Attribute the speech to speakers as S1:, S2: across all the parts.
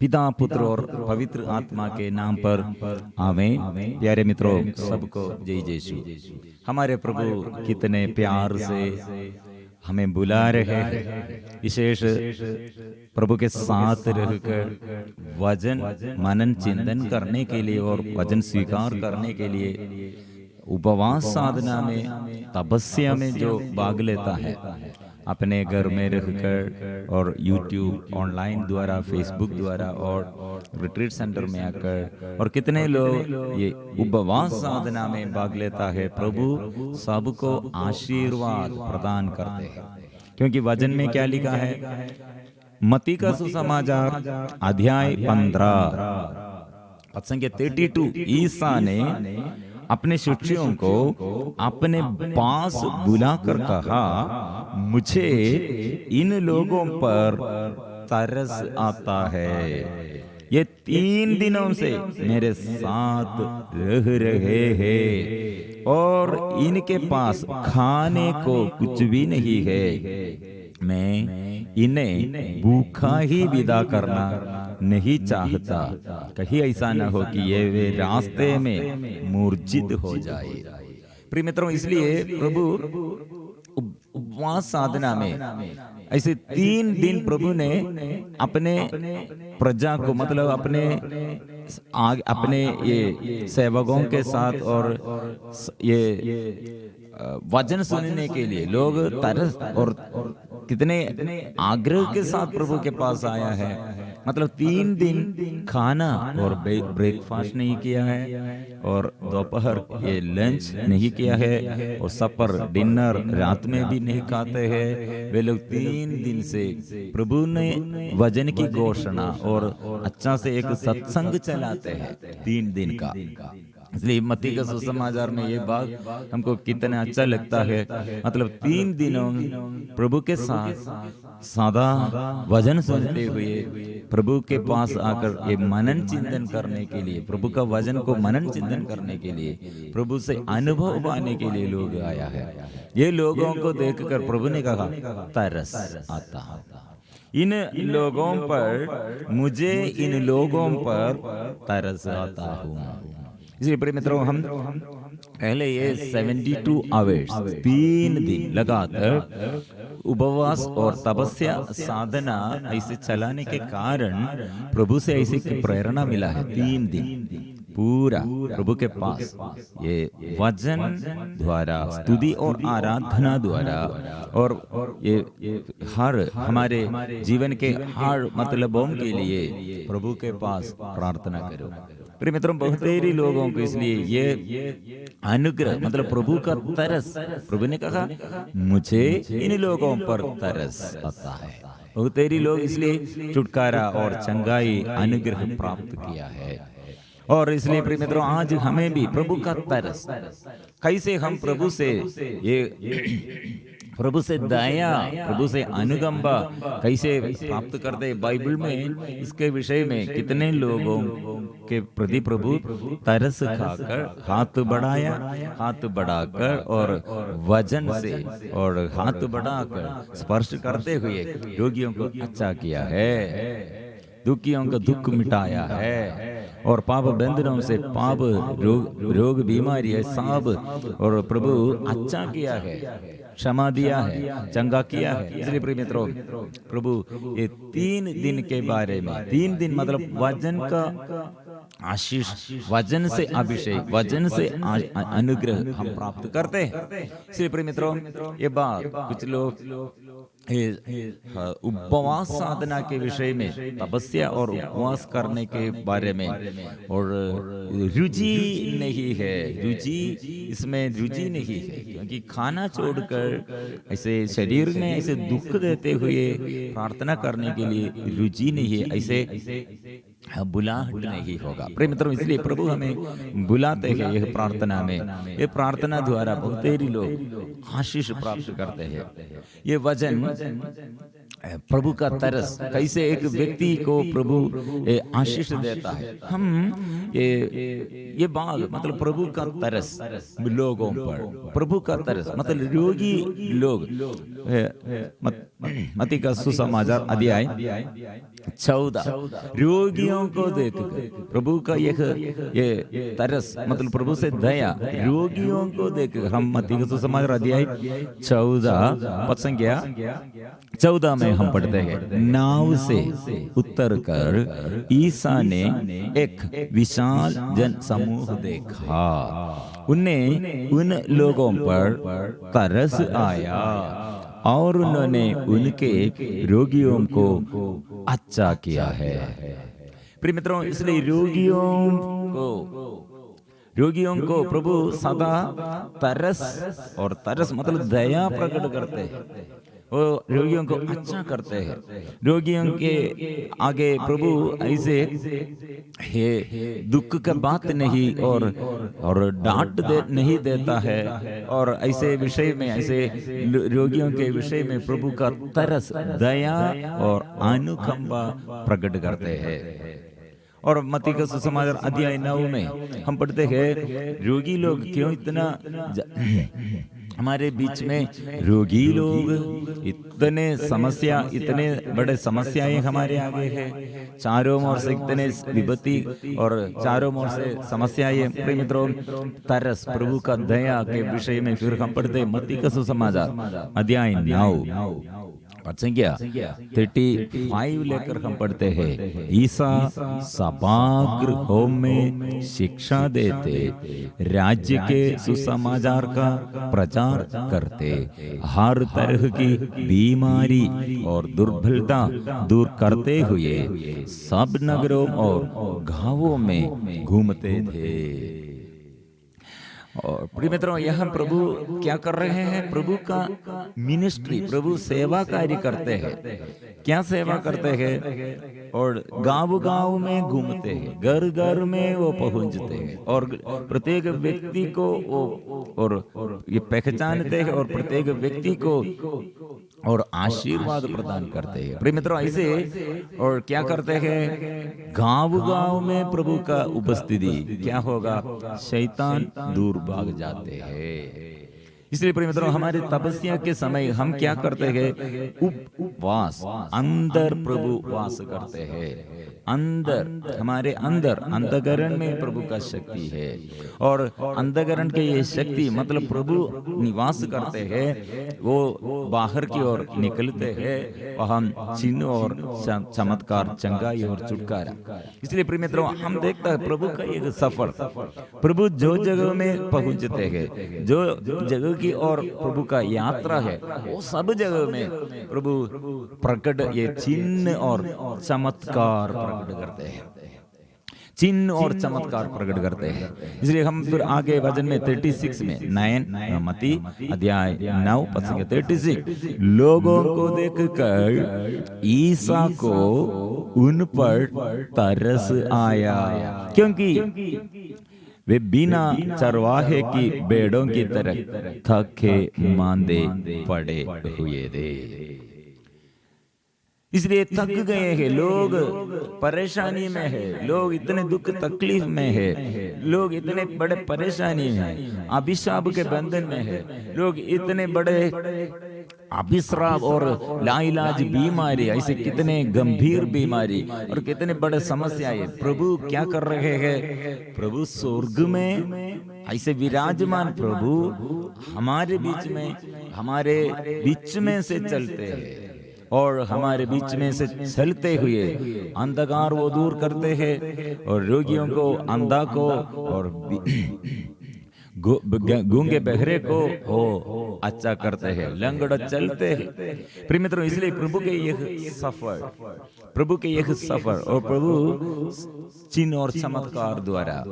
S1: पिता, पुत्र और पवित्र आत्मा के नाम पर आमीन। प्यारे मित्रों, सबको जय यीशु। हमारे प्रभु कितने प्यार से हमें बुला रहे हैं, विशेष प्रभु के साथ रहकर वचन मनन चिंतन करने के लिए और वचन स्वीकार करने के लिए उपवास साधना में, तपस्या में जो भाग लेता है, अपने घर में रहकर और यूट्यूब ऑनलाइन द्वारा, फेसबुक द्वारा और रिट्रीट सेंटर में आकर, और कितने लोग ये उपवास साधना में भाग लेता है, प्रभु सबको आशीर्वाद प्रदान करते हैं। क्योंकि वचन में क्या लिखा है? मत्ती का सुसमाचार अध्याय 15 पद संख्या 32, ईसा ने अपने शिष्यों को अपने पास बुलाकर कहा, मुझे इन लोगों पर तरस आता है। ये 3 दिनों से मेरे साथ रह रहे हैं और इनके पास खाने को कुछ भी नहीं है। मैं इन्हें भूखा ही विदा करना नहीं चाहता, कहीं ऐसा न हो कि ये वे रास्ते में मूर्छित हो जाए। प्रिय मित्रों, इसलिए प्रभु उपवास साधना में ऐसे 3 दिन प्रभु ने अपने प्रजा को, मतलब अपने ये सेवकों के साथ और ये वचन सुनने के लिए लोग तरस और कितने आग्रह के साथ प्रभु के पास आया है। मतलब 3 दिन खाना और ब्रेकफास्ट नहीं किया है, और दोपहर ये लंच नहीं किया है, और सपर डिनर रात में भी नहीं खाते हैं। वे लोग 3 दिन से प्रभु ने वचन की घोषणा और अच्छा से एक सत्संग चलाते हैं 3 दिन का। इसलिए मत्ती का सुसमाचार में ये बात हमको कितना अच्छा लगता है। मतलब 3 दिनों प्रभु के साथ सादा वचन सुनते हुए प्रभु के पास आकर ये मनन चिंतन करने के लिए, प्रभु का वचन को मनन चिंतन करने के लिए, प्रभु से अनुभव पाने के लिए लोग आया है। ये लोगों को देखकर प्रभु ने कहा, तरस आता इन लोगों पर, मुझे इन लोगों पर तरस आता हूँ। इसलिए प्रिय मित्रों, हम पहले ये 72 आवर्स 3 दिन लगातार उपवास और तपस्या साधना ऐसे चलाने के कारण प्रभु से ऐसी प्रेरणा मिला है। 3 दिन पूरा प्रभु के पास ये वचन द्वारा, स्तुति और आराधना द्वारा, और ये हर हमारे जीवन के हर मतलबों के लिए प्रभु के पास प्रार्थना करो। प्रिय मित्रों, बहुत ही लोगों को इसलिए ये अनुग्रह, मतलब प्रभु का तरस, प्रभु ने कहा मुझे इन लोगों पर तरस आता है। बहुत ही लोग इसलिए छुटकारा और चंगाई अनुग्रह प्राप्त किया है। और इसलिए प्रिय मित्रों, आज हमें भी प्रभु का तरस, कैसे हम प्रभु से ये प्रभु से दया, प्रभु से अनुकंपा कैसे प्राप्त करते, बाइबल में इसके विषय में कितने लोगों के प्रति प्रभु तरस खाकर हाथ बढ़ाकर और वचन से और हाथ बढ़ाकर स्पर्श करते हुए रोगियों को अच्छा किया है, दुखियों का दुख मिटाया है, और पाप बंधनों से, पाप रोग बीमारी है सब, और प्रभु अच्छा किया है, क्षमा दिया है, चंगा किया है। इसलिए प्रिय मित्रों, प्रभु ये 3 दिन के बारे में, 3 दिन मतलब वचन का आशीष, वचन से अभिषेक, वचन से अनुग्रह हम प्राप्त करते हैं। इसलिए प्रिय मित्रों, ये बात कुछ लोग उपवास साधना के विषय में, तपस्या और उपवास करने के बारे में, और रुचि नहीं है, इसमें रुचि नहीं है, क्योंकि खाना छोड़कर ऐसे शरीर में ऐसे दुख देते हुए प्रार्थना करने के लिए रुचि नहीं है, ऐसे बुलाहट नहीं होगा। प्रिय मित्रों, इसलिए प्रभु हमें बुलाते हैं यह प्रार्थना में। ये प्रार्थना द्वारा बहुत ही लोग आशीष प्राप्त करते हैं। ये वचन प्रभु का तरस, कैसे एक व्यक्ति को प्रभु आशीष देता है। हम ये बात मतलब प्रभु का तरस लोगों पर, प्रभु का तरस मतलब रोगी लोग। मत्ती का सुसमाचार अध्याय 14, रोगियों को देखकर प्रभु का ये तरस मतलब प्रभु से दया रोगियों को देखकर। हम मत्ती का सुसमाचार अध्याय 14 पद संख्या 14 में हम पढ़ते हैं, नाव से उतरकर ईसा ने एक विशाल जन समूह देखा, उन्हें उन लोगों पर तरस आया और उन्होंने उनके रोगियों को अच्छा किया है। प्रिय मित्रों, इसलिए रोगियों को प्रभु सदा तरस, और तरस मतलब दया प्रकट करते हैं, वो रोगियों को अच्छा करते हैं। रोगियों के आगे प्रभु ऐसे दुख का बात नहीं और डांट नहीं देता है, और ऐसे विषय में, ऐसे रोगियों के विषय में प्रभु का तरस, दया और अनुकंपा प्रकट करते हैं। और मत्ती का सुसमाचार अध्याय 9 में हम पढ़ते हैं, रोगी लोग क्यों इतना हमारे बीच में रोगी लोग इतने समस्या, इतने बड़े समस्याएं हमारे आगे है, चारों ओर से इतने विपत्ति और चारों ओर से समस्याएं। प्रिय मित्रों, तरस प्रभु का दया के विषय में फिर हम पढ़ते मत्ती का सुसमाचार अध्याय 9 संख्या 35 लेकर हम पढ़ते हैं, ईसा सभागृहों में शिक्षा देते, राज्य के सुसमाचार का प्रचार करते, हर तरह की बीमारी और दुर्बलता दूर करते हुए सब नगरों और गांवों में घूमते थे। और प्रिय मित्रों, यह प्रभु क्या कर रहे हैं? प्रभु का मिनिस्ट्री, प्रभु सेवा कार्य करते हैं। क्या सेवा करते हैं? और गांव गांव में घूमते हैं, घर घर में वो पहुंचते हैं, और प्रत्येक व्यक्ति को वो और ये पहचानते हैं, और प्रत्येक व्यक्ति को और आशीर्वाद प्रदान करते हैं। प्रिय मित्रों, ऐसे और क्या करते हैं? गांव गांव में प्रभु का उपस्थिति क्या होगा? शैतान दूर भाग जाते हैं। इसलिए प्रिय मित्रों, हमारे तपस्या के समय हम क्या करते हैं? उपवास, अंदर प्रभु वास करते हैं। अंदर, हमारे अंदर अंतःकरण में प्रभु का शक्ति है, और अंतःकरण के ये शक्ति मतलब प्रभु निवास करते हैं, वो बाहर की ओर निकलते हैं, और हम चिन्ह और चमत्कार, चंगाई और छुटकारा। इसलिए प्रिय मित्रों, हम देखते हैं प्रभु का एक सफर, प्रभु जो जगह में पहुंचते हैं, जो जगह की और प्रभु का यात्रा है, वो सब जगह में प्रभु प्रकट ये चिन्ह और चमत्कार प्रकट करते हैं, चिन्ह और चमत्कार प्रकट करते हैं। इसलिए हम फिर आगे वचन में 36 में 9 मत्ती अध्याय 9 पद संख्या 36, लोगों को देखकर ईसा को उन पर तरस आया, क्योंकि वे बिना चरवाहे की भेड़ों की तरह थके मांदे पड़े हुए थे। इसलिए थक गए हैं लोग, परेशानी में है लोग, इतने दुख तकलीफ में है लोग, इतने बड़े परेशानी में है, अभिशाप के बंधन में है लोग, इतने बड़े अभिश्राप और लाइलाज बीमारी, ऐसे कितने गंभीर बीमारी और कितने बड़े समस्याएं। प्रभु क्या कर रहे हैं? प्रभु स्वर्ग में ऐसे विराजमान प्रभु हमारे बीच में से चलते हैं, और हमारे बीच में से चलते हुए अंधकार वो दूर करते हैं, और रोगियों को, अंधा को और गूंगे बहरे को हो अच्छा करते हैं, लंगड़ चलते हैं। प्रिय मित्रों, इसलिए प्रभु के यह सफर और प्रभु चिन्ह और चमत्कार द्वारा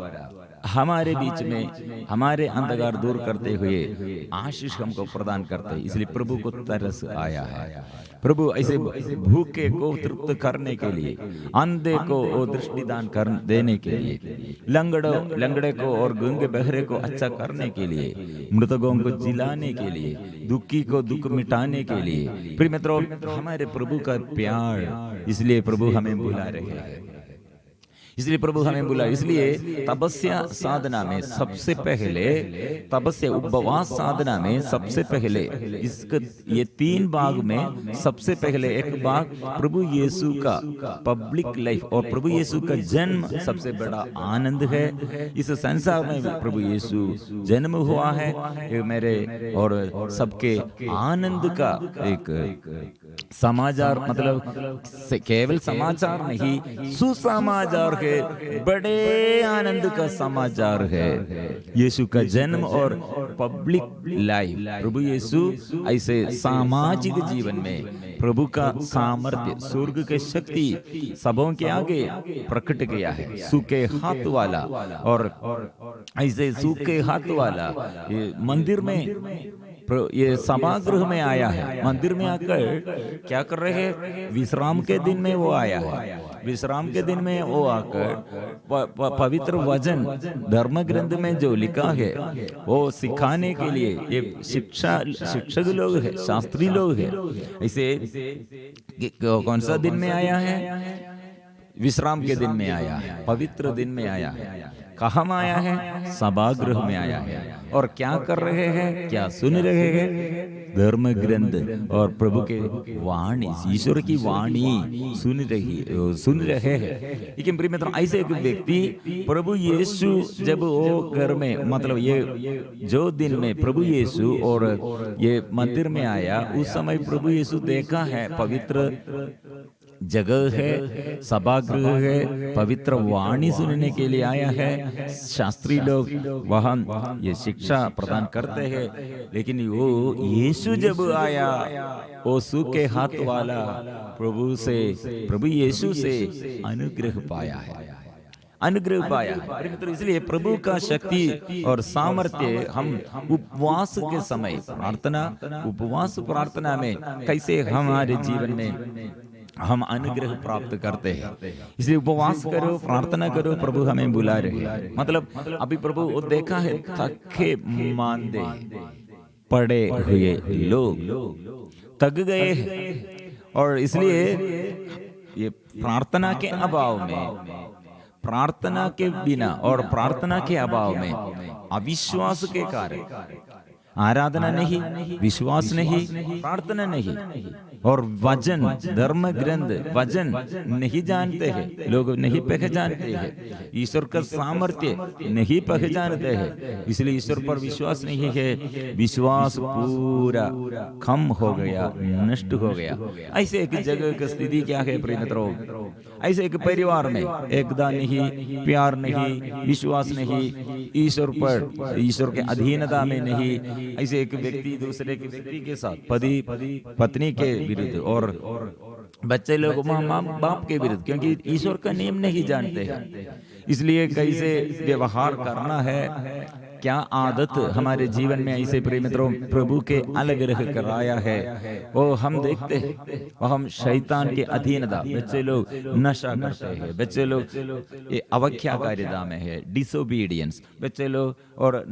S1: हमारे बीच में हमारे अंधकार दूर करते हुए आशीष हमको प्रदान करते हैं। इसलिए प्रभु को तरस आया है। प्रभु ऐसे भूखे को तृप्त करने के लिए, अंधे को वो दृष्टि दान कर देने के लिए, लंगड़े को और गूंगे बहरे को अच्छा करने के लिए, मृतकों को जिलाने के लिए, दुखी को दुख मिटाने के लिए। प्रिय मित्रों, हमारे प्रभु का प्यार, इसलिए प्रभु हमें बुला रहे हैं। इसलिए प्रभु हमें बुला, इसलिए तपस्या साधना में सबसे पहले, तपस्या उपवास साधना में सबसे पहले इसके ये 3 भाग में सबसे पहले एक भाग प्रभु यीशु का पब्लिक लाइफ और प्रभु यीशु का जन्म सबसे बड़ा आनंद है। इस संसार में प्रभु यीशु जन्म हुआ है, ये मेरे और सबके आनंद का एक समाचार, मतलब केवल समाचार नहीं, सुसमाचार है, बड़े आनंद का समाचार है। यीशु का जन्म और पब्लिक लाइफ, प्रभु यीशु ऐसे सामाजिक जीवन में प्रभु का सामर्थ्य, स्वर्ग के शक्ति सबों के आगे प्रकट किया है। सूखे हाथ वाला और ऐसे सूखे हाथ वाला ये मंदिर में, ये सभागृह में आया है। मंदिर में आकर क्या कर रहे हैं? विश्राम के दिन में वो आया है। विश्राम के दिन में वो आकर पवित्र वचन धर्म ग्रंथ में जो लिखा है वो सिखाने के लिए ये शिक्षक लोग है, शास्त्री लोग है। ऐसे कौन सा दिन में आया है? विश्राम के दिन में आया है, पवित्र दिन में आया है। कहाँ आया है? सभागृह में आया है। और क्या कर रहे हैं? क्या सुन रहे हैं? धर्म ग्रंथ और प्रभु के वाणी, ईश्वर की वाणी सुन रहे हैं। लेकिन प्रिय मित्रों, ऐसे एक व्यक्ति प्रभु यीशु जब वो घर में, मतलब ये जो दिन में प्रभु यीशु और ये मंदिर में आया, उस समय प्रभु यीशु देखा है पवित्र जगह है, सभागृह है, पवित्र वाणी सुनने के लिए आया है। शास्त्री लोग वहां ये शिक्षा प्रदान करते हैं। लेकिन वो यीशु जब आया, वो सूखे हाथ वाला प्रभु यीशु से अनुग्रह पाया है, अनुग्रह पाया है। तो इसलिए प्रभु का शक्ति और सामर्थ्य हम उपवास के समय उपवास प्रार्थना में कैसे हमारे जीवन में हम अनुग्रह प्राप्त करते हैं। इसलिए उपवास करो, प्रार्थना करो, प्रभु हमें बुला रहे हैं। मतलब अभी प्रभु वो देखा है, थके मांदे पड़े हुए लोग थक गए हैं, और इसलिए ये प्रार्थना के अभाव में, प्रार्थना के बिना और प्रार्थना के अभाव में, अविश्वास के कारण आराधना नहीं, विश्वास नहीं, प्रार्थना नहीं, और वचन धर्म ग्रंथ वचन नहीं जानते हैं, लोग नहीं पहचानते हैं, ईश्वर का सामर्थ्य नहीं पहचानते हैं। इसलिए ईश्वर पर विश्वास नहीं है, विश्वास पूरा कम हो गया, नष्ट हो गया। ऐसे एक जगह की स्थिति क्या है प्रिय मित्रों? ऐसे एक परिवार में एकता नहीं, प्यार नहीं, विश्वास नहीं, ईश्वर पर, ईश्वर के अधीनता में नहीं। ऐसे एक व्यक्ति दूसरे के व्यक्ति के साथ, पति पत्नी के विरुद्ध और बच्चे लोग माँ बाप के विरुद्ध, क्योंकि ईश्वर का नियम नहीं जानते हैं। इसलिए कैसे व्यवहार करना है, क्या आदत हमारे जीवन में ऐसे प्रिय मित्रों प्रभु के अलग रह कर आया है, वो हम देखते हैं। वो हम शैतान के अधीनता, बच्चे लोग नशा करते हैं, बच्चे लोग ये अवज्ञाकारिता में है, डिसोबीडियंस, बच्चे लोग और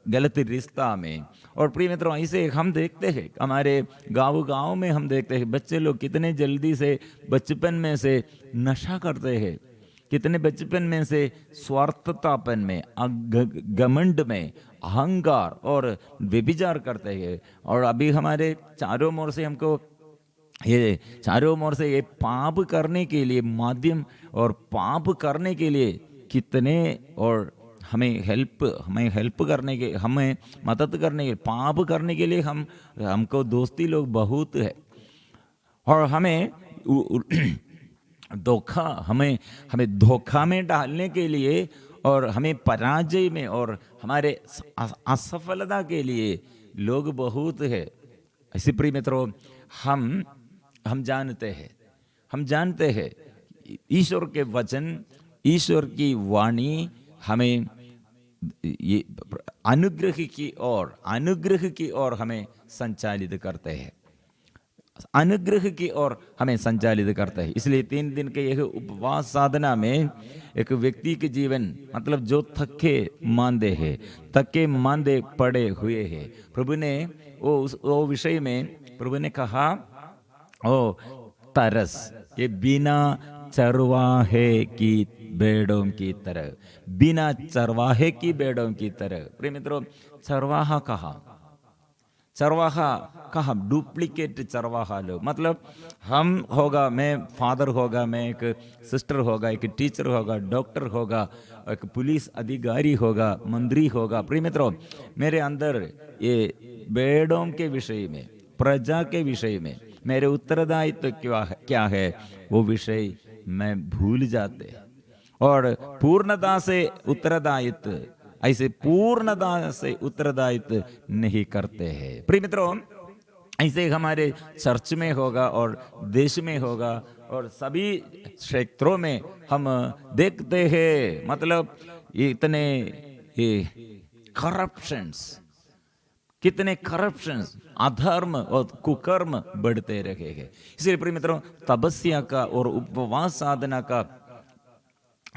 S1: गलत रिश्ता में। और प्रिय मित्रों ऐसे हम देखते हैं हमारे गाँव में, हम देखते हैं बच्चे लोग कितने जल्दी से बचपन में से नशा करते हैं, कितने बचपन में से स्वार्थतापन में, घमंड में, अहंकार और व्यभिचार करते हैं। और अभी हमारे चारों ओर से हमको ये चारों ओर से ये पाप करने के लिए माध्यम और पाप करने के लिए कितने, और हमें हेल्प करने के, हमें मदद करने के, पाप करने के लिए हमको दोस्ती लोग बहुत है। और हमें धोखा, हमें धोखा में डालने के लिए और हमें पराजय में और हमारे असफलता के लिए लोग बहुत है। ऐसे प्रिय मित्रों, हम जानते हैं ईश्वर के वचन, ईश्वर की वाणी हमें ये अनुग्रह की ओर हमें संचालित करते हैं, अनुग्रह की ओर हमें संचालित करता है। इसलिए 3 दिन के यह उपवास साधना में एक व्यक्ति के जीवन, मतलब जो थके मांदे पड़े हुए हैं, प्रभु ने वो विषय में प्रभु ने कहा, ओ तरस, ये बिना चरवाहे की भेड़ों की तरह, बिना चरवाहे की भेड़ों की तरह। प्रिय मित्रों, चरवाहा कहा डुप्लीकेट चरवाहा लोग, मतलब हम होगा, मैं फादर होगा, मैं एक सिस्टर होगा, एक टीचर होगा, डॉक्टर होगा, एक पुलिस अधिकारी होगा, मंत्री होगा। प्रिय मित्रों, मेरे अंदर ये भेड़ों के विषय में, प्रजा के विषय में मेरे उत्तरदायित्व क्या है, वो विषय मैं भूल जाते, और पूर्णता से उत्तरदायित्व, ऐसे पूर्णता से उत्तरदायित्व नहीं करते हैं। प्रिय मित्रों, ऐसे हमारे चर्च में होगा और देश में होगा और सभी क्षेत्रों में हम देखते हैं, मतलब इतने कितने करप्शंस, अधर्म और कुकर्म बढ़ते रहे हैं। इसलिए प्रिय मित्रों, तपस्या का और उपवास साधना का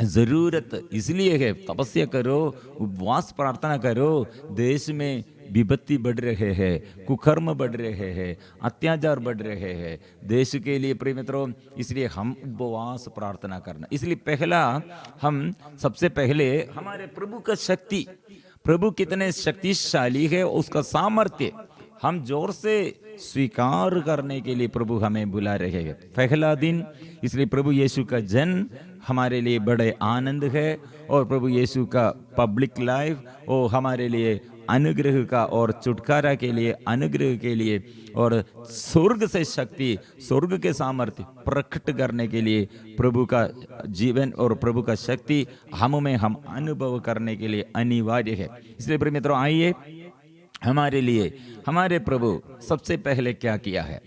S1: जरूरत इसलिए है। तपस्या करो, उपवास प्रार्थना करो। देश में विपत्ति बढ़ रहे हैं, कुकर्म बढ़ रहे हैं, अत्याचार बढ़ रहे हैं देश के लिए। प्रिय मित्रों, इसलिए हम उपवास प्रार्थना करना, इसलिए हम सबसे पहले हमारे प्रभु का शक्ति, प्रभु कितने शक्तिशाली है, उसका सामर्थ्य हम जोर से स्वीकार करने के लिए प्रभु हमें बुला रहे हैं। पहला दिन, इसलिए प्रभु यीशु का जन्म हमारे लिए बड़े आनंद है, और प्रभु यीशु का पब्लिक लाइफ वो हमारे लिए अनुग्रह का और छुटकारा के लिए, अनुग्रह के लिए, और स्वर्ग से शक्ति, स्वर्ग के सामर्थ्य प्रकट करने के लिए प्रभु का जीवन और प्रभु का शक्ति हम अनुभव करने के लिए अनिवार्य है। इसलिए प्रिय मित्रों, आइए हमारे लिए हमारे प्रभु सबसे पहले क्या किया है।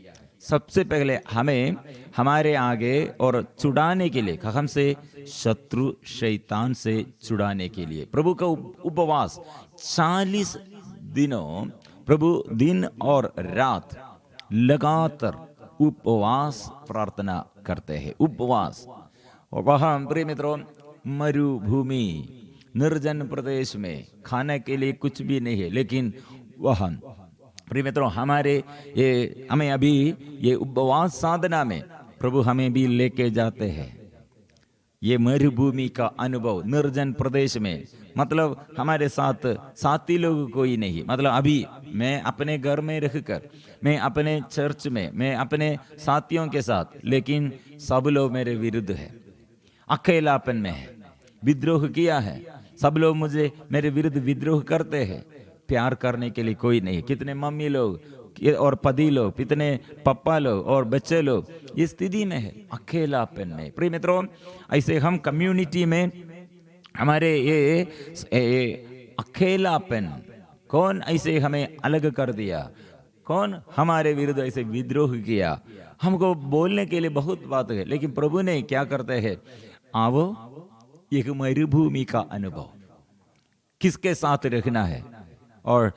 S1: सबसे पहले हमें हमारे आगे और छुड़ाने के लिए, हमसे शत्रु शैतान से छुड़ाने के लिए प्रभु का उपवास 40 दिनों, प्रभु दिन और रात लगातार उपवास प्रार्थना करते हैं। उपवास, और वहाँ प्रिय मित्रों मरुभूमि, निर्जन प्रदेश में खाने के लिए कुछ भी नहीं है, लेकिन वहाँ प्रिय मित्रों हमें अभी ये उपवास साधना में प्रभु हमें भी लेके जाते हैं। ये मरुभूमि का अनुभव, निर्जन प्रदेश में, मतलब हमारे साथ साथी लोग कोई नहीं, मतलब अभी मैं अपने घर में रहकर, मैं अपने चर्च में, मैं अपने साथियों के साथ, लेकिन सब लोग मेरे विरुद्ध है, अकेलापन में है, विद्रोह किया है, सब लोग मेरे विरुद्ध विद्रोह करते हैं, प्यार करने के लिए कोई नहीं। कितने मम्मी लोग और पति लोग, कितने पप्पा लोग और बच्चे लोग इस स्थिति में है, अकेलापन में। प्रिय मित्रों, ऐसे हम कम्युनिटी में हमारे ये अकेलापन, कौन ऐसे हमें अलग कर दिया, कौन हमारे विरुद्ध ऐसे विद्रोह किया। हमको बोलने के लिए बहुत बात है, लेकिन प्रभु ने क्या करते हैं, आओ एक मरुभूमि का अनुभव, किसके साथ रखना है, और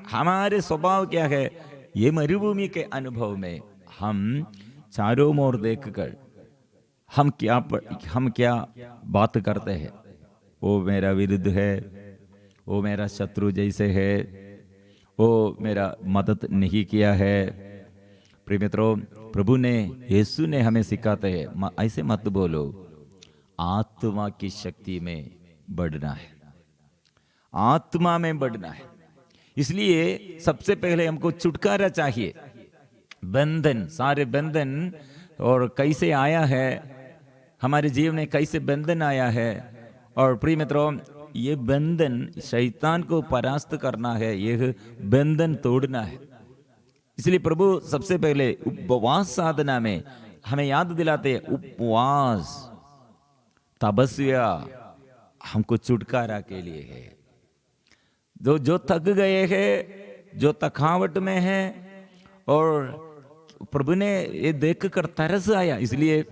S1: हमारे स्वभाव क्या है, ये मरुभूमि के अनुभव में हम चारों ओर देखकर हम क्या बात करते हैं। वो मेरा विरुद्ध है, वो मेरा शत्रु जैसे है, वो मेरा मदद नहीं किया है। प्रिय मित्रों, प्रभु ने, यीशु ने हमें सिखाते हैं, ऐसे मत बोलो, आत्मा की शक्ति में बढ़ना है, आत्मा में बढ़ना है। इसलिए सबसे पहले हमको छुटकारा चाहिए, बंधन, सारे बंधन, और कैसे आया है हमारे जीवन में, कैसे बंधन आया है। और प्रिय मित्रों, ये बंधन शैतान को परास्त करना है, यह बंधन तोड़ना है। इसलिए प्रभु सबसे पहले उपवास साधना में हमें याद दिलाते हैं, उपवास तपस्या हमको छुटकारा के लिए है। जो थक गए हैं, जो थकावट में है, और प्रभु ने ये देखकर तरस आया। इसलिए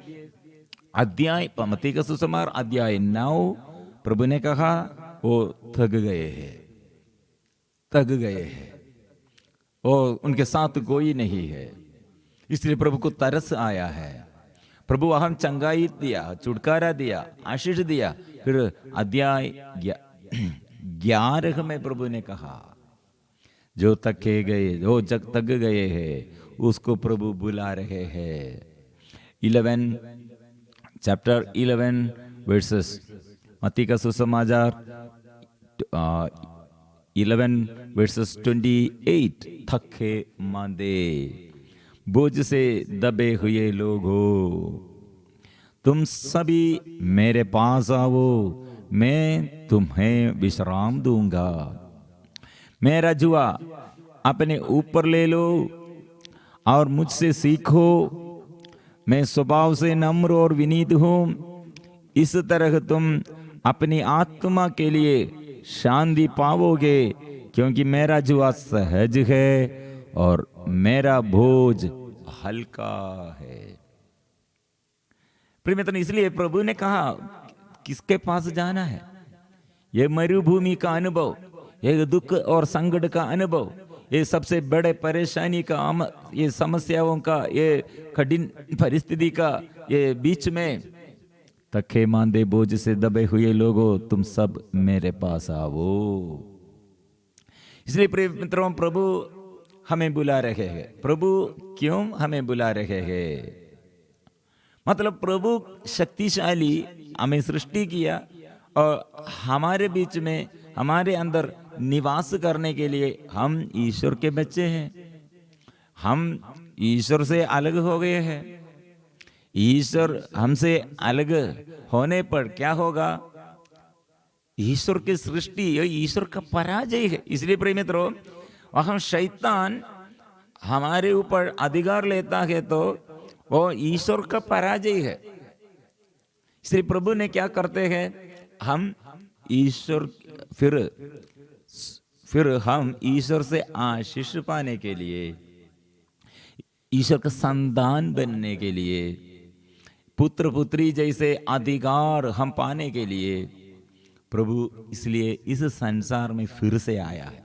S1: मत्ती का सुसमाचार अध्याय 9 प्रभु ने कहा, वो थक गए हैं और उनके साथ कोई नहीं है, इसलिए प्रभु को तरस आया है। प्रभु अहम चंगाई दिया, छुटकारा दिया, आशीष दिया। फिर अध्याय 11 में प्रभु ने कहा जो थके गए, जो थक गए हैं उसको प्रभु बुला रहे हैं। 11 वर्सेस मत्ती का सुसमाचार 11 वर्सेस 28, थके मांदे बोझ से दबे हुए लोग हो, तुम सभी मेरे पास आओ, मैं तुम्हें विश्राम दूंगा। मेरा जुआ अपने ऊपर ले लो और मुझसे सीखो, मैं स्वभाव से नम्र और विनीत हूं। इस तरह तुम अपनी आत्मा के लिए शांति पाओगे, क्योंकि मेरा जुआ सहज है और मेरा बोझ हल्का है। प्रिय मित्र, इसलिए प्रभु ने कहा किसके पास जाना है। ये मरुभूमि का अनुभव, ये दुख और संकट का अनुभव, ये सबसे बड़े परेशानी का, ये समस्याओं का, ये कठिन परिस्थिति का, ये बीच में थके मांदे बोझ से दबे हुए लोगों, तुम सब मेरे पास आओ। इसलिए प्रिय मित्रों, प्रभु हमें बुला रहे हैं। प्रभु क्यों हमें बुला रहे हैं? मतलब प्रभु शक्तिशाली हमें सृष्टि किया और हमारे बीच में, हमारे अंदर निवास करने के लिए हम ईश्वर के बच्चे हैं। हम ईश्वर से अलग हो गए हैं। ईश्वर हमसे अलग होने पर क्या होगा? ईश्वर की सृष्टि, ईश्वर का पराजय है। इसलिए प्रिय मित्रों, वह शैतान हमारे ऊपर अधिकार लेता है तो वो ईश्वर का पराजय है। इसलिए प्रभु ने क्या करते हैं, हम ईश्वर फिर हम ईश्वर से आशीष पाने के लिए, ईश्वर का संतान बनने के लिए, पुत्र पुत्री जैसे अधिकार हम पाने के लिए प्रभु इसलिए इस संसार में फिर से आया है।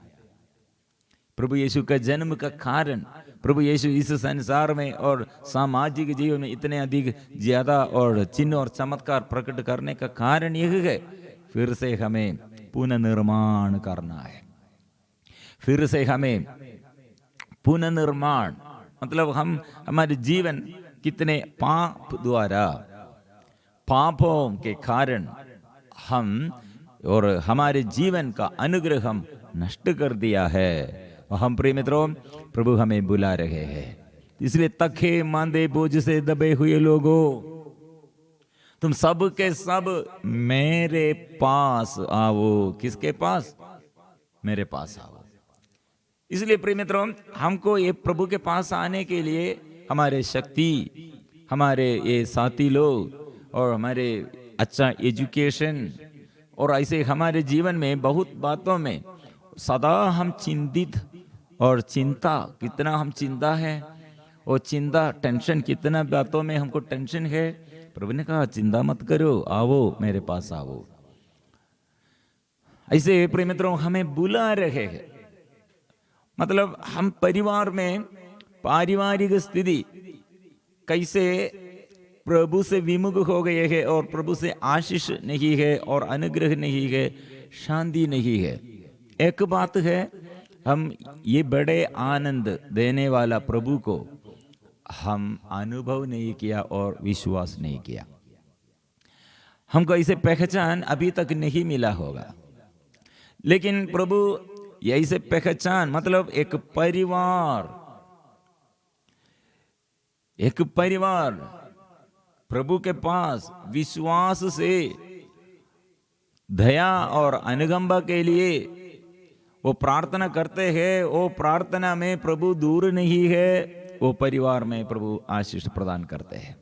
S1: प्रभु यीशु का जन्म का कारण, प्रभु यीशु इस संसार में और सामाजिक जीवन में इतने अधिक ज्यादा और चिन्ह और चमत्कार प्रकट करने का कारण यह है, फिर से हमें पुनर्निर्माण करना है। फिर से हमें पुनर्निर्माण, मतलब हम हमारे जीवन कितने पाप द्वारा, पापों के कारण हम और हमारे जीवन का अनुग्रह हम नष्ट कर दिया है। हम प्रिय मित्रों, प्रभु हमें बुला रहे हैं। इसलिए थके मांदे बोझ से दबे हुए लोगों, तुम सब के सब मेरे पास आओ। किसके पास? मेरे पास आओ। इसलिए प्रिय मित्रों, हमको ये प्रभु के पास आने के लिए हमारे शक्ति, हमारे ये साथी लोग और हमारे अच्छा एजुकेशन और ऐसे हमारे जीवन में बहुत बातों में सदा हम चिंतित और चिंता, कितना हम चिंता है और चिंता टेंशन, कितना बातों में हमको टेंशन है। प्रभु ने कहा चिंता मत करो, आओ मेरे पास आओ। ऐसे प्रिय मित्रों हमें बुला रहे हैं। मतलब हम परिवार में पारिवारिक स्थिति कैसे प्रभु से विमुख हो गए हैं और प्रभु से आशीष नहीं है और अनुग्रह नहीं है, शांति नहीं है। एक बात है, हम ये बड़े आनंद देने वाला प्रभु को हम अनुभव नहीं किया और विश्वास नहीं किया। हमको ऐसे पहचान अभी तक नहीं मिला होगा, लेकिन प्रभु ऐसे पहचान, मतलब एक परिवार प्रभु के पास विश्वास से दया और अनुकंपा के लिए वो प्रार्थना करते हैं। वो प्रार्थना में प्रभु दूर नहीं है, वो परिवार में प्रभु आशीष प्रदान करते हैं।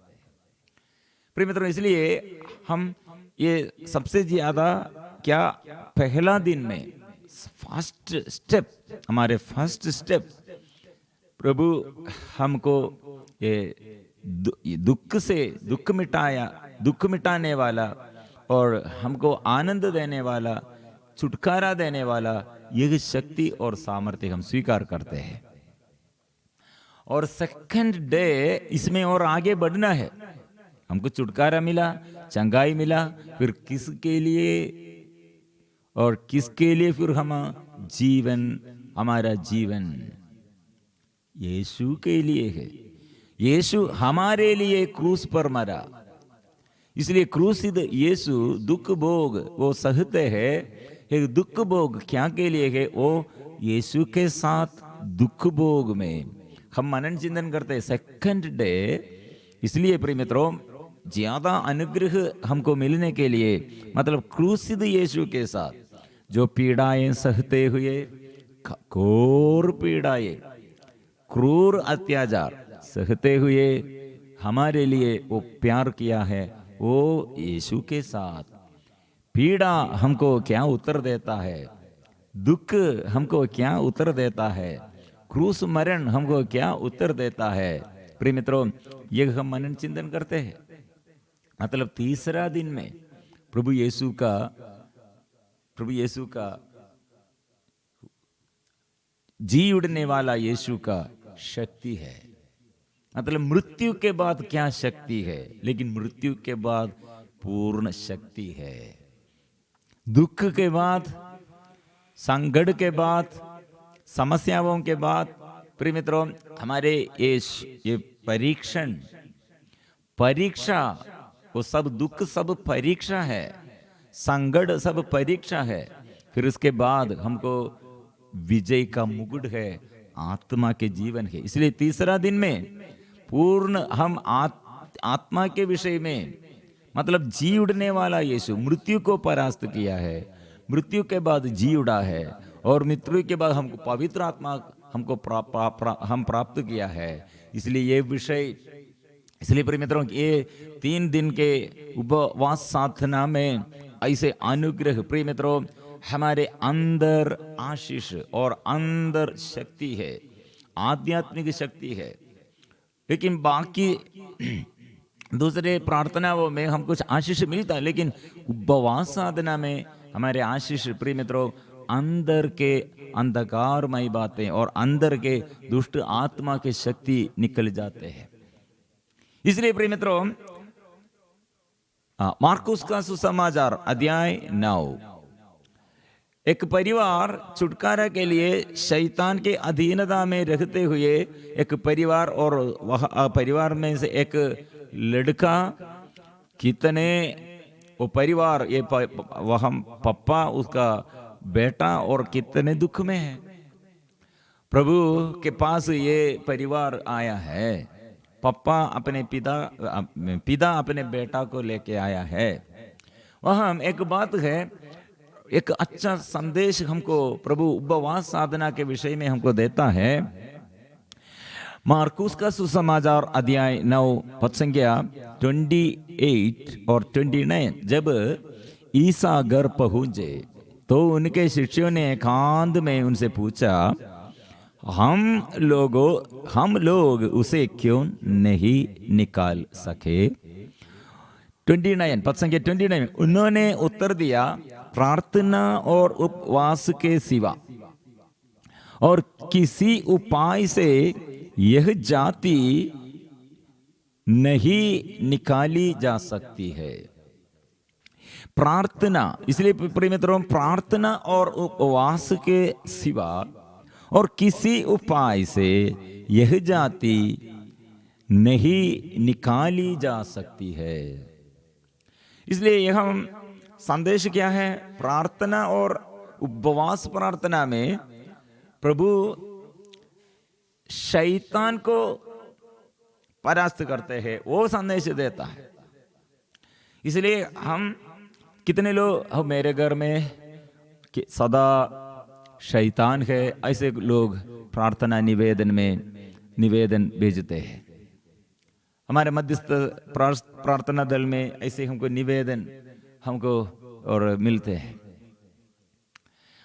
S1: प्रिय मित्रों, इसलिए हम ये सबसे ज्यादा क्या पहला दिन में फर्स्ट स्टेप, हमारे फर्स्ट स्टेप प्रभु हमको ये दुख मिटाने वाला और हमको आनंद देने वाला छुटकारा देने वाला यह शक्ति और सामर्थ्य हम स्वीकार करते हैं। और सेकंड डे इसमें और आगे बढ़ना है। हमको छुटकारा मिला, चंगाई मिला, फिर किसके लिए और किसके लिए फिर हम जीवन, हमारा जीवन यीशु के लिए है। यीशु हमारे लिए क्रूस पर मरा, इसलिए क्रूसित यीशु दुख भोग वो सहते हैं। एक दुख भोग क्या के लिए है? वो यीशु के साथ दुख भोग में हम मनन चिंतन करते हैं सेकंड डे। इसलिए प्रिय मित्रों, ज्यादा अनुग्रह हमको मिलने के लिए, मतलब क्रूसित यीशु के साथ जो पीड़ाएं सहते हुए, घोर पीड़ाएं, क्रूर अत्याचार सहते हुए हमारे लिए वो प्यार किया है, वो यीशु के साथ पीड़ा हमको क्या उत्तर देता है, दुख हमको क्या उत्तर देता है, क्रूस मरण हमको क्या उत्तर देता है। प्रिय मित्रों, ये हम मनन चिंतन करते हैं। मतलब तीसरा दिन में प्रभु यीशु का जी उड़ने वाला यीशु का शक्ति है। मतलब मृत्यु के बाद क्या शक्ति है, लेकिन मृत्यु के बाद पूर्ण शक्ति है। दुख के बाद, संकट के बाद, समस्याओं के बाद, प्रिय मित्रों, हमारे ये परीक्षा, वो सब दुख सब परीक्षा है, संकट सब परीक्षा है। फिर उसके बाद हमको विजय का मुकुट है, आत्मा के जीवन है। इसलिए तीसरा दिन में पूर्ण हम आत्मा के विषय में, मतलब जी उड़ने वाला यीशु मृत्यु को परास्त किया है, मृत्यु के बाद जी उड़ा है, और मृत्यु के बाद हमको पवित्र आत्मा हमको हम प्राप्त किया है। इसलिए ये विषय, इसलिए प्रिय मित्रों, ये 3 दिन के उपवास साधना में ऐसे अनुग्रह, प्रिय मित्रों, हमारे अंदर आशीष और अंदर शक्ति है, आध्यात्मिक शक्ति है। लेकिन बाकी दूसरे प्रार्थनाओं में हम कुछ आशीष मिलता है, लेकिन उपवास साधना में हमारे आशीष, प्रिय मित्रों, अंदर के अंधकारमय बातें और अंदर के दुष्ट आत्मा के शक्ति निकल जाते हैं। इसलिए प्रिय मित्रों, मार्कुस का सुसमाचार अध्याय 9, एक परिवार छुटकारा के लिए शैतान के अधीनता में रहते हुए एक परिवार, और वह परिवार में से एक लड़का, कितने वो परिवार, ये वह पप्पा, उसका बेटा, और कितने दुख में है। प्रभु के पास ये परिवार आया है। पप्पा अपने पिता अपने बेटा को लेके आया है। वहाँ एक बात है, एक अच्छा संदेश हमको प्रभु उपवास साधना के विषय में हमको देता है। मार्कुस का सुसमाचार अध्याय 9 पद संख्या 28 और 29। जब ईसा घर पहुंचे तो उनके शिष्यों ने एकांत में उनसे पूछा, हम लोग उसे क्यों नहीं निकाल सके? 29 पद संख्या 29। उन्होंने उत्तर दिया, प्रार्थना और उपवास के सिवा और किसी उपाय से यह जाति नहीं निकाली जा सकती है। प्रार्थना, इसलिए प्रिय मित्रों, प्रार्थना और उपवास के सिवा और किसी उपाय से यह जाति नहीं निकाली जा सकती है। इसलिए यह संदेश क्या है? प्रार्थना और उपवास प्रार्थना में प्रभु शैतान को परास्त करते हैं, वो संदेश देता है। इसलिए हम कितने लोग, मेरे घर में सदा शैतान है, ऐसे लोग प्रार्थना निवेदन में निवेदन भेजते हैं। हमारे मध्यस्थ प्रार्थना दल में ऐसे हमको निवेदन हमको और मिलते हैं।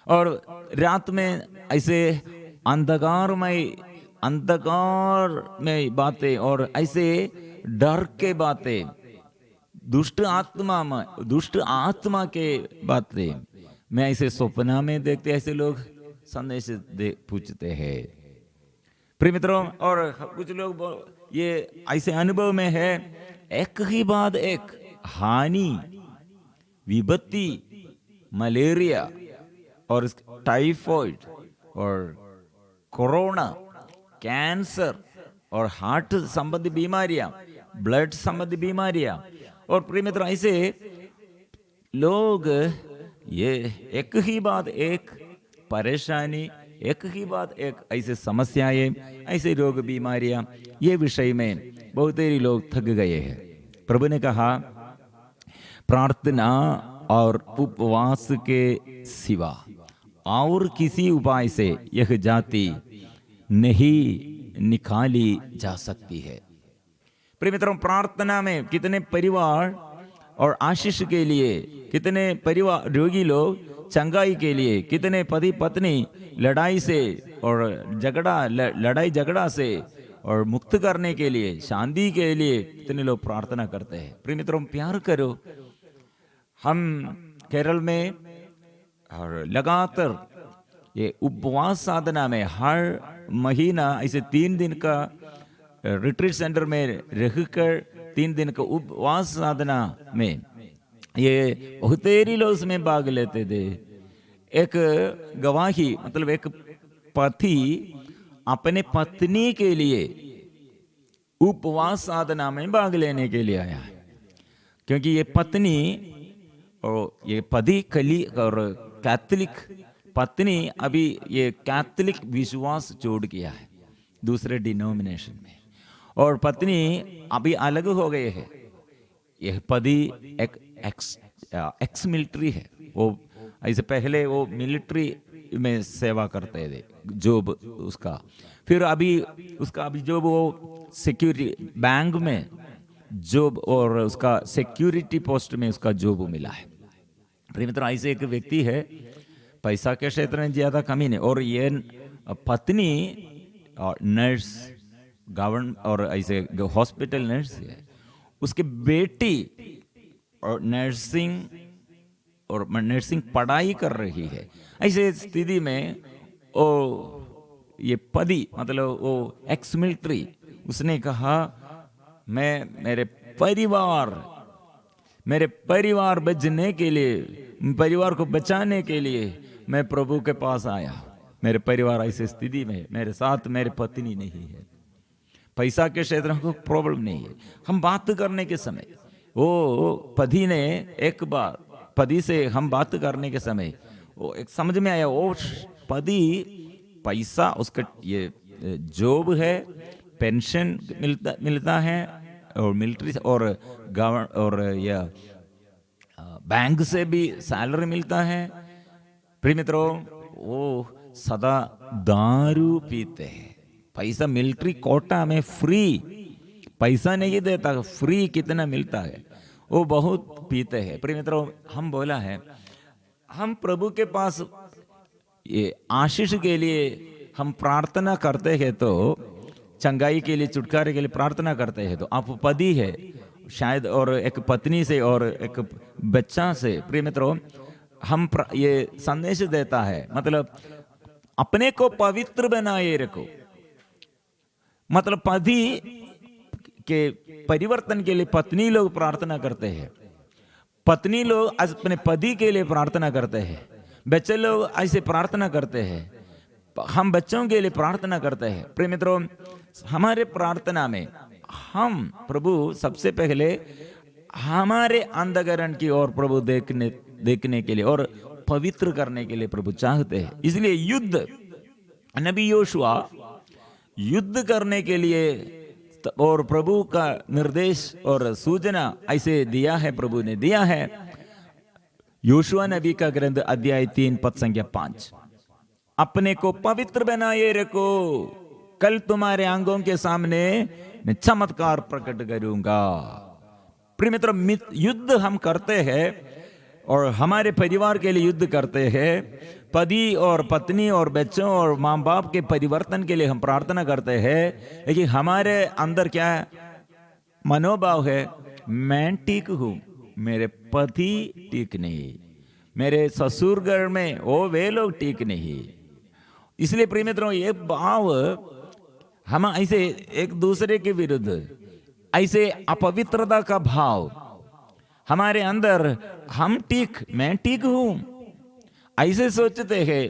S1: और रात में ऐसे अंधकार में बातें और ऐसे डर के बातें, दुष्ट आत्मा के बातें, मैं ऐसे सपना में देखते ऐसे लोग संदेश पूछते हैं प्रिय मित्रों। और कुछ लोग ये ऐसे अनुभव में है, एक ही बाद एक हानि, विपत्ति, मलेरिया और टाइफॉइड और कोरोना, कैंसर और हार्ट संबंधी बीमारियां, ब्लड संबंधी बीमारियां, और प्रिय मित्र ऐसे लोग ये एक ही बाद एक परेशानी, एक ही बाद एक ऐसे समस्याएं, ऐसे रोग बीमारियां, ये विषय में बहुत ही लोग थक गए हैं। प्रभु ने कहा प्रार्थना और उपवास के सिवा और किसी उपाय से यह जाति नहीं निकाली जा सकती है। प्रिय मित्रों, प्रार्थना में कितने परिवार और आशीष के लिए, कितने परिवार रोगी लोग चंगाई के लिए, कितने पति पत्नी लड़ाई से और लड़ाई झगड़ा से और मुक्त करने के लिए, शांति के लिए कितने लोग प्रार्थना करते हैं। प्रिय मित्रों, प्यार करो। हम केरल में और लगातार ये उपवास साधना में हर महीना ऐसे 3 दिन का रिट्रीट सेंटर में रहकर 3 दिन का उपवास साधना में ये बहुत ही लोग उसमें भाग लेते थे। एक गवाही, मतलब एक पति अपने पत्नी के लिए उपवास साधना में भाग लेने के लिए आया है, क्योंकि ये पत्नी और ये पति कली और कैथोलिक पत्नी अभी ये कैथोलिक विश्वास जोड़ किया है दूसरे डिनोमिनेशन में, और पत्नी अभी अलग हो गए हैं। यह पति एक एक्स मिलिट्री है, वो ऐसे पहले वो मिलिट्री में सेवा करते थे, जॉब उसका, फिर अभी उसका अभी जॉब वो सिक्योरिटी बैंक में जॉब और उसका सिक्योरिटी पोस्ट में उसका जॉब मिला है। प्रिय मित्र, ऐसे एक व्यक्ति है, पैसा के क्षेत्र में ज्यादा कमी नहीं, और ये पत्नी और नर्स गवर्नमेंट और ऐसे हॉस्पिटल नर्स है, उसकी बेटी और नर्सिंग पढ़ाई कर रही है। ऐसे स्थिति में ओ ये पति, मतलब वो एक्स मिलिट्री, उसने कहा मैं मेरे परिवार बचने के लिए, परिवार को बचाने के लिए मैं प्रभु के पास आया। मेरे परिवार ऐसी स्थिति में, मेरे साथ मेरे पत्नी नहीं है, पैसा के क्षेत्र में कोई प्रॉब्लम नहीं है। हम बात करने के समय वो पति ने एक बार पति से हम बात करने के समय वो एक समझ में आया, वो पति पैसा उसका ये जॉब है, पेंशन मिलता है और मिलिट्री और गवर्नमेंट और या बैंक से भी सैलरी मिलता है। प्रिय मित्रों, वो सदा दारू पीते हैं। पैसा मिलिट्री कोटा में फ्री पैसा नहीं देता, फ्री कितना मिलता है, वो बहुत पीते हैं। प्रिय मित्रों, हम बोला है, हम प्रभु के पास ये आशीष के लिए हम प्रार्थना करते हैं, तो चंगाई के लिए, छुटकारे के लिए प्रार्थना करते हैं, तो आप पति है शायद और एक पत्नी से और एक बच्चा से, प्रिय मित्रों, हम ये संदेश देता है, मतलब अपने को पवित्र बनाए रखो। मतलब पति के परिवर्तन के लिए पत्नी लोग प्रार्थना करते हैं, पत्नी लोग अपने पति के लिए प्रार्थना करते हैं, बच्चे लोग ऐसे प्रार्थना करते हैं, हम बच्चों के लिए प्रार्थना करते हैं। प्रिय मित्रों, हमारे प्रार्थना में हम प्रभु सबसे पहले हमारे अंधकरण की ओर प्रभु देखने के लिए और पवित्र करने के लिए प्रभु चाहते हैं। इसलिए युद्ध, नबी योशुआ युद्ध करने के लिए और प्रभु का निर्देश और सूचना ऐसे दिया है, प्रभु ने दिया है। योशुआ नबी का ग्रंथ अध्याय 3 पद संख्या 5, अपने को पवित्र बनाए रखो, कल तुम्हारे अंगों के सामने मैं चमत्कार प्रकट करूंगा। प्रिय मित्रों, युद्ध हम करते हैं और हमारे परिवार के लिए युद्ध करते हैं, पति और पत्नी और बच्चों और माँ बाप के परिवर्तन के लिए हम प्रार्थना करते हैं, लेकिन हमारे अंदर क्या मनोभाव है, मैं ठीक हूं, मेरे पति ठीक नहीं, मेरे ससुर घर में वे लोग ठीक नहीं। इसलिए प्रिय मित्रों, ये भाव हम ऐसे एक दूसरे के विरुद्ध, ऐसे अपवित्रता का भाव हमारे अंदर, हम ठीक, मैं ठीक हूं, ऐसे सोचते हैं।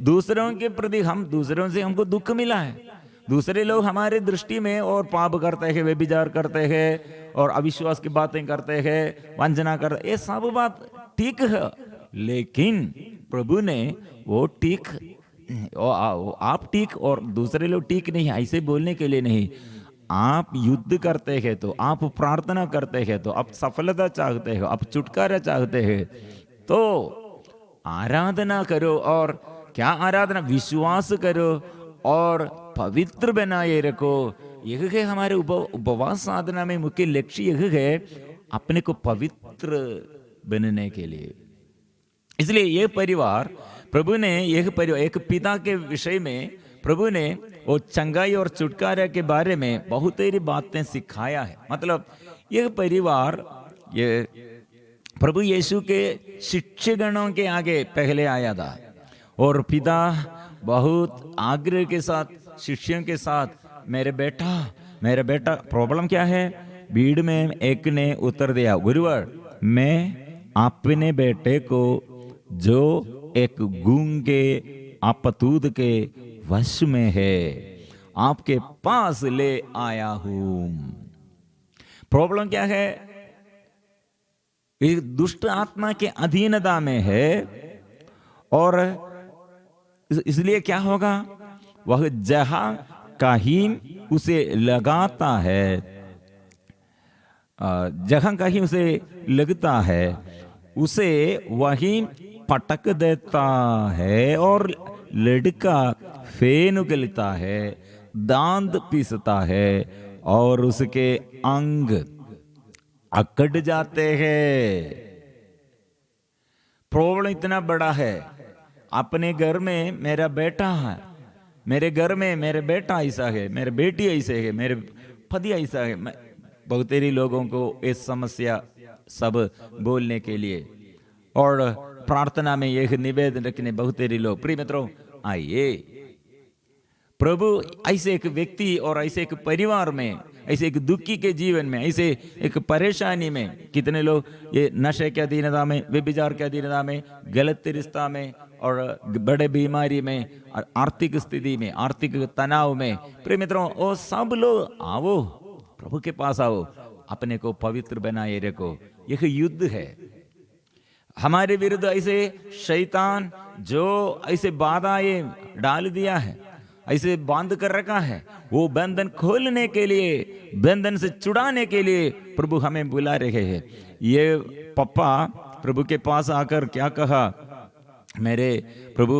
S1: दूसरों के प्रति हम, दूसरों से हमको दुख मिला है, दूसरे लोग हमारे दृष्टि में और पाप करते हैं, व्यभिचार करते हैं और अविश्वास की बातें करते हैं, वंचना करते, ये सब बात ठीक है। लेकिन प्रभु ने वो ठीक, आप ठीक और दूसरे लोग ठीक नहीं, ऐसे बोलने के लिए नहीं। आप युद्ध करते हैं तो, आप प्रार्थना करते हैं तो, आप सफलता चाहते हो, आप छुटकारा चाहते हैं तो आराधना करो। और क्या आराधना? विश्वास करो और पवित्र बनाए रखो। यह है हमारे उपवास साधना में मुख्य लक्ष्य, यह है अपने को पवित्र बनने के लिए। इसलिए यह परिवार, प्रभु ने यह परिवार, एक पिता के विषय में प्रभु ने वो चंगाई और छुटकारे के बारे में बहुत सारी बातें सिखाया है। मतलब यह परिवार, ये प्रभु यीशु के शिष्यगणों के आगे पहले आया था और पिता बहुत आग्रह के साथ शिष्यों के साथ, मेरे बेटा प्रॉब्लम क्या है? भीड़ में एक ने उत्तर दिया, गुरुवर, मैं अपने बेटे को जो एक गूंगे अपतूत के वश में है, आपके पास ले आया हूं। प्रॉब्लम क्या है? दुष्ट आत्मा के अधीनता में है और इसलिए क्या होगा? वह जहां कहीं उसे लगाता है, जहां कहीं उसे लगता है, उसे वहीं पटक देता है और लड़का फेन उगलता है, दांत पीसता है और उसके अंग अकड़ जाते हैं। प्रॉब्लम इतना बड़ा है। अपने घर में मेरा बेटा है, मेरे घर में मेरे बेटा ऐसा है, मेरे बेटी ऐसे है, मेरे पति ऐसा है। बहुत सारे लोगों को इस समस्या सब बोलने के लिए और प्रार्थना में यह निवेदन रखने बहुत सारे लोग। प्रिय मित्रों, आइए प्रभु ऐसे एक व्यक्ति और ऐसे एक परिवार में, ऐसे एक दुखी के जीवन में, ऐसे एक परेशानी में, कितने लोग ये नशे के अधीनता में, व्यभिचार के अधीनता में, गलत रिश्ता में और बड़े बीमारी में और आर्थिक स्थिति में, आर्थिक तनाव में। प्रिय मित्रों, वो सब लोग आओ, प्रभु के पास आओ, अपने को पवित्र बनाए रखो। यह युद्ध है हमारे विरुद्ध। ऐसे शैतान जो ऐसे बाधाएं डाल दिया है, ऐसे बांध कर रखा है, वो बंधन खोलने के लिए, बंधन से छुड़ाने के लिए प्रभु हमें बुला रहे हैं। ये पप्पा प्रभु के पास आकर क्या कहा? मेरे प्रभु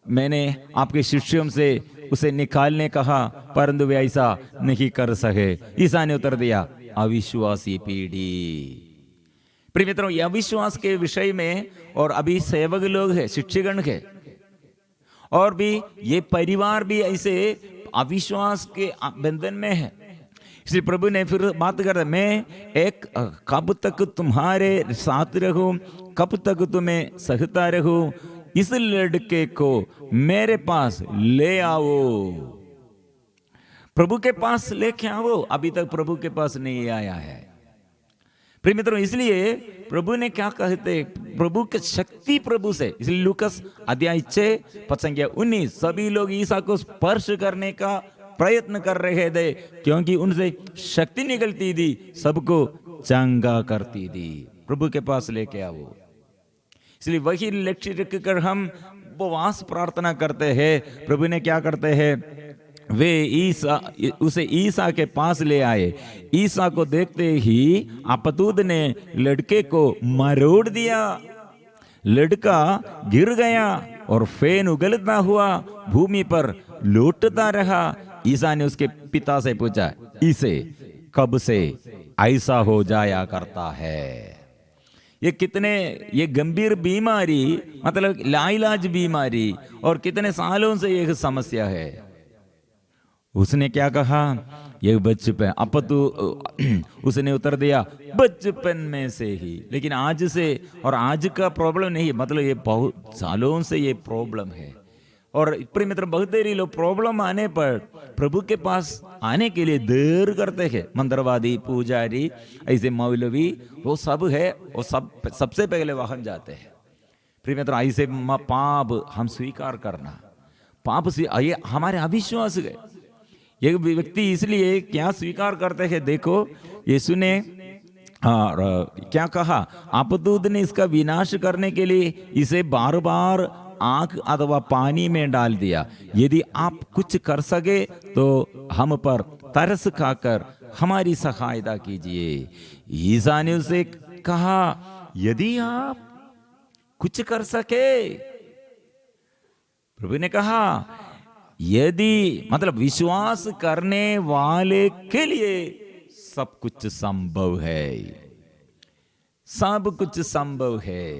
S1: मैंने आपके शिष्यों से उसे निकालने कहा, परंतु वे ऐसा नहीं कर सके। ईसा ने उत्तर दिया, अविश्वासी पीढ़ी। प्रिय मित्रों, ये अविश्वास के विषय में और अभी सेवक लोग हैं, शिक्षकगण है, और भी ये परिवार भी ऐसे अविश्वास के बंधन में है। इसलिए प्रभु ने फिर बात कर, मैं कब तक तुम्हारे साथ रहूं, कब तक तुम्हें सहता रहूं, इस लड़के को मेरे पास ले आओ। प्रभु के पास लेके आओ। अभी तक प्रभु के पास नहीं आया है। प्रिय मित्रों, इसलिए प्रभु ने क्या कहते, प्रभु की शक्ति प्रभु से, इसलिए लूकस अध्याय 6:19 सभी लोग ईसा को स्पर्श करने का प्रयत्न कर रहे थे क्योंकि उनसे शक्ति निकलती थी, सबको चंगा करती थी। प्रभु के पास लेके आओ। इसलिए वही लक्ष्य रखकर हम उपवास प्रार्थना करते हैं। प्रभु ने क्या करते हैं? वे उसे ईसा के पास ले आए। ईसा को देखते ही अपतूत ने लड़के को मरोड़ दिया। लड़का गिर गया और फेन उगलता हुआ भूमि पर लौटता रहा। ईसा ने उसके पिता से पूछा, इसे कब से ऐसा हो जाया करता है? ये गंभीर बीमारी, मतलब लाइलाज बीमारी, और कितने सालों से यह समस्या है। उसने क्या कहा, ये बचपन, अब तो उसने उत्तर दिया बचपन में से ही। लेकिन आज से, और आज का प्रॉब्लम नहीं, मतलब ये बहुत सालों से ये प्रॉब्लम है। और प्रिय मित्र, बहुत देरी लोग प्रॉब्लम आने पर प्रभु के पास आने के लिए देर करते हैं। मंदिरवादी, पुजारी, ऐसे मौलवी, वो सब है, वो सबसे पहले वहां जाते हैं। प्रिय मित्र, ऐसे पाप हम स्वीकार करना, पाप से ये हमारे अविश्वास है। एक व्यक्ति इसलिए क्या स्वीकार करते हैं, देखो यीशु ने क्या कहा, अपदूत ने इसका विनाश करने के लिए इसे बार बार आग अथवा पानी में डाल दिया। यदि आप कुछ कर सके तो हम पर तरस खाकर हमारी सहायता कीजिए। ईसा ने उसे कहा, यदि आप कुछ कर सके, प्रभु ने कहा यदि, मतलब विश्वास करने वाले के लिए सब कुछ संभव है। सब कुछ संभव है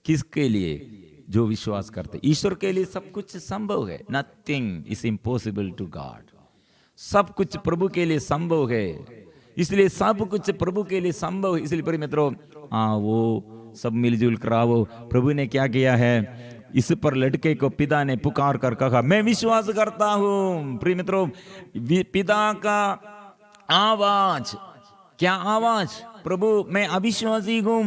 S1: किसके लिए? जो विश्वास करते। ईश्वर के लिए सब कुछ संभव है। Nothing is impossible to God. सब कुछ प्रभु के लिए संभव है, इसलिए सब कुछ प्रभु के लिए संभव है। इसलिए प्रिय मित्रों, वो सब मिलजुल कर आओ। प्रभु ने क्या किया है, इस पर लड़के को पिता ने पुकार कर कहा, मैं विश्वास करता हूं। प्रिय मित्रों, पिता का आवाज, क्या आवाज? प्रभु मैं अविश्वासी हूं,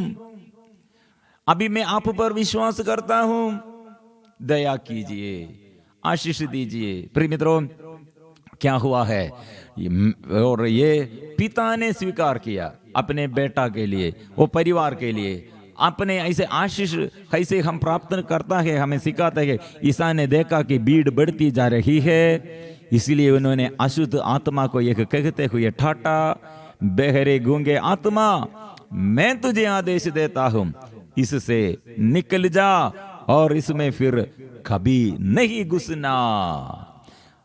S1: अभी मैं आप पर विश्वास करता हूं, दया कीजिए, आशीष दीजिए। प्रिय मित्रों, क्या हुआ है, और ये पिता ने स्वीकार किया अपने बेटा के लिए, वो परिवार के लिए। अपने ऐसे आशीष कैसे हम प्राप्त करता है, हमें सिखाता है। ईसा ने देखा कि भीड़ बढ़ती जा रही है, इसलिए उन्होंने अशुद्ध आत्मा को एक कहते हुए ठाटा, बहरे गूंगे आत्मा, मैं तुझे आदेश देता हूं, इससे निकल जा और इसमें फिर कभी नहीं घुसना।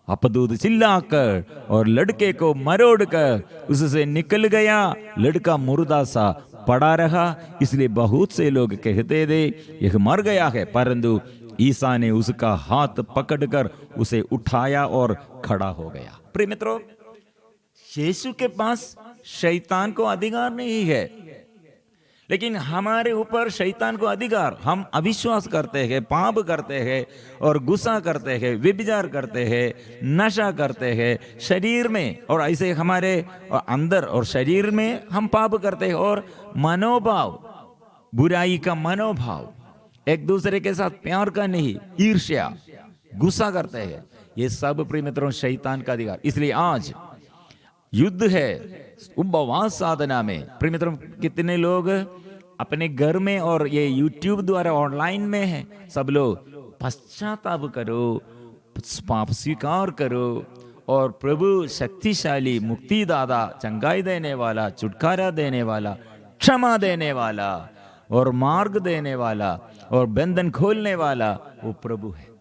S1: अपदूत चिल्लाकर और लड़के को मरोड़कर उससे निकल गया। लड़का मुर्दा सा पड़ा रहा, इसलिए बहुत से लोग कहते थे यह मर गया है, परंतु ईसा ने उसका हाथ पकड़कर उसे उठाया और खड़ा हो गया। प्रिय मित्रों, यीशु के पास शैतान को अधिकार नहीं है, लेकिन हमारे ऊपर शैतान को अधिकार। हम अविश्वास करते हैं, पाप करते हैं और गुस्सा करते हैं, व्यभिचार करते हैं, नशा करते हैं शरीर में, और ऐसे हमारे अंदर और शरीर में हम पाप करते हैं। और मनोभाव, बुराई का मनोभाव, एक दूसरे के साथ प्यार का नहीं, ईर्ष्या, गुस्सा करते हैं, ये सब प्रिय मित्रों शैतान का अधिकार। इसलिए आज युद्ध है उपवास साधना में। प्रिय मित्रों, कितने लोग अपने घर में और ये यूट्यूब द्वारा ऑनलाइन में है, सब लोग पश्चाताप करो, पाप स्वीकार करो, और प्रभु शक्तिशाली, मुक्तिदाता, चंगाई देने वाला, छुटकारा देने वाला, क्षमा देने वाला और मार्ग देने वाला और बंधन खोलने वाला वो प्रभु है।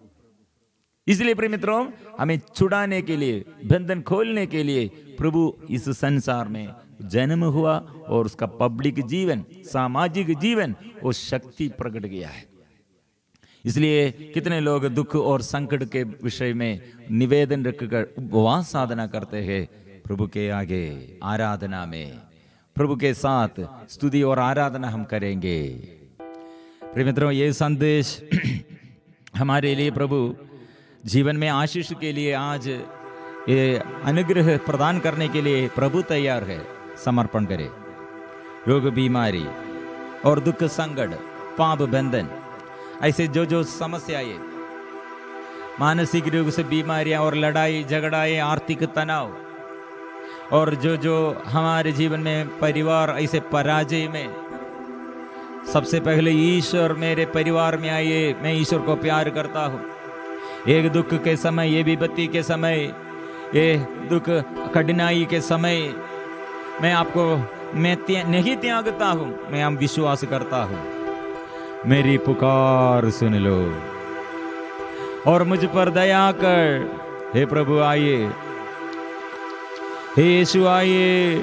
S1: इसलिए प्रिय मित्रों, हमें छुड़ाने के लिए, बंधन खोलने के लिए प्रभु इस संसार में जन्म हुआ, और उसका पब्लिक जीवन, सामाजिक जीवन, वो शक्ति प्रकट किया है। इसलिए कितने लोग दुख और संकट के विषय में निवेदन रखकर उपवास साधना करते हैं प्रभु के आगे, आराधना में प्रभु के साथ स्तुति और आराधना हम करेंगे। प्रिय मित्रों, ये संदेश हमारे लिए प्रभु जीवन में आशीष के लिए, आज ये अनुग्रह प्रदान करने के लिए प्रभु तैयार है। समर्पण करें। रोग, बीमारी और दुख, संकट, पाप, बंधन, ऐसे जो जो समस्याएं, मानसिक रोग से बीमारियां और लड़ाई झगड़ाएं, आर्थिक तनाव, और जो जो हमारे जीवन में परिवार ऐसे पराजय में, सबसे पहले ईश्वर मेरे परिवार में आइए। मैं ईश्वर को प्यार करता हूँ। एक दुख के समय, ये विपत्ति के समय, ये दुख कठिनाई के समय मैं आपको नहीं त्यागता हूं, मैं हम विश्वास करता हूं। मेरी पुकार सुन लो और मुझ पर दया कर। हे प्रभु आइए, हे यीशु आइए,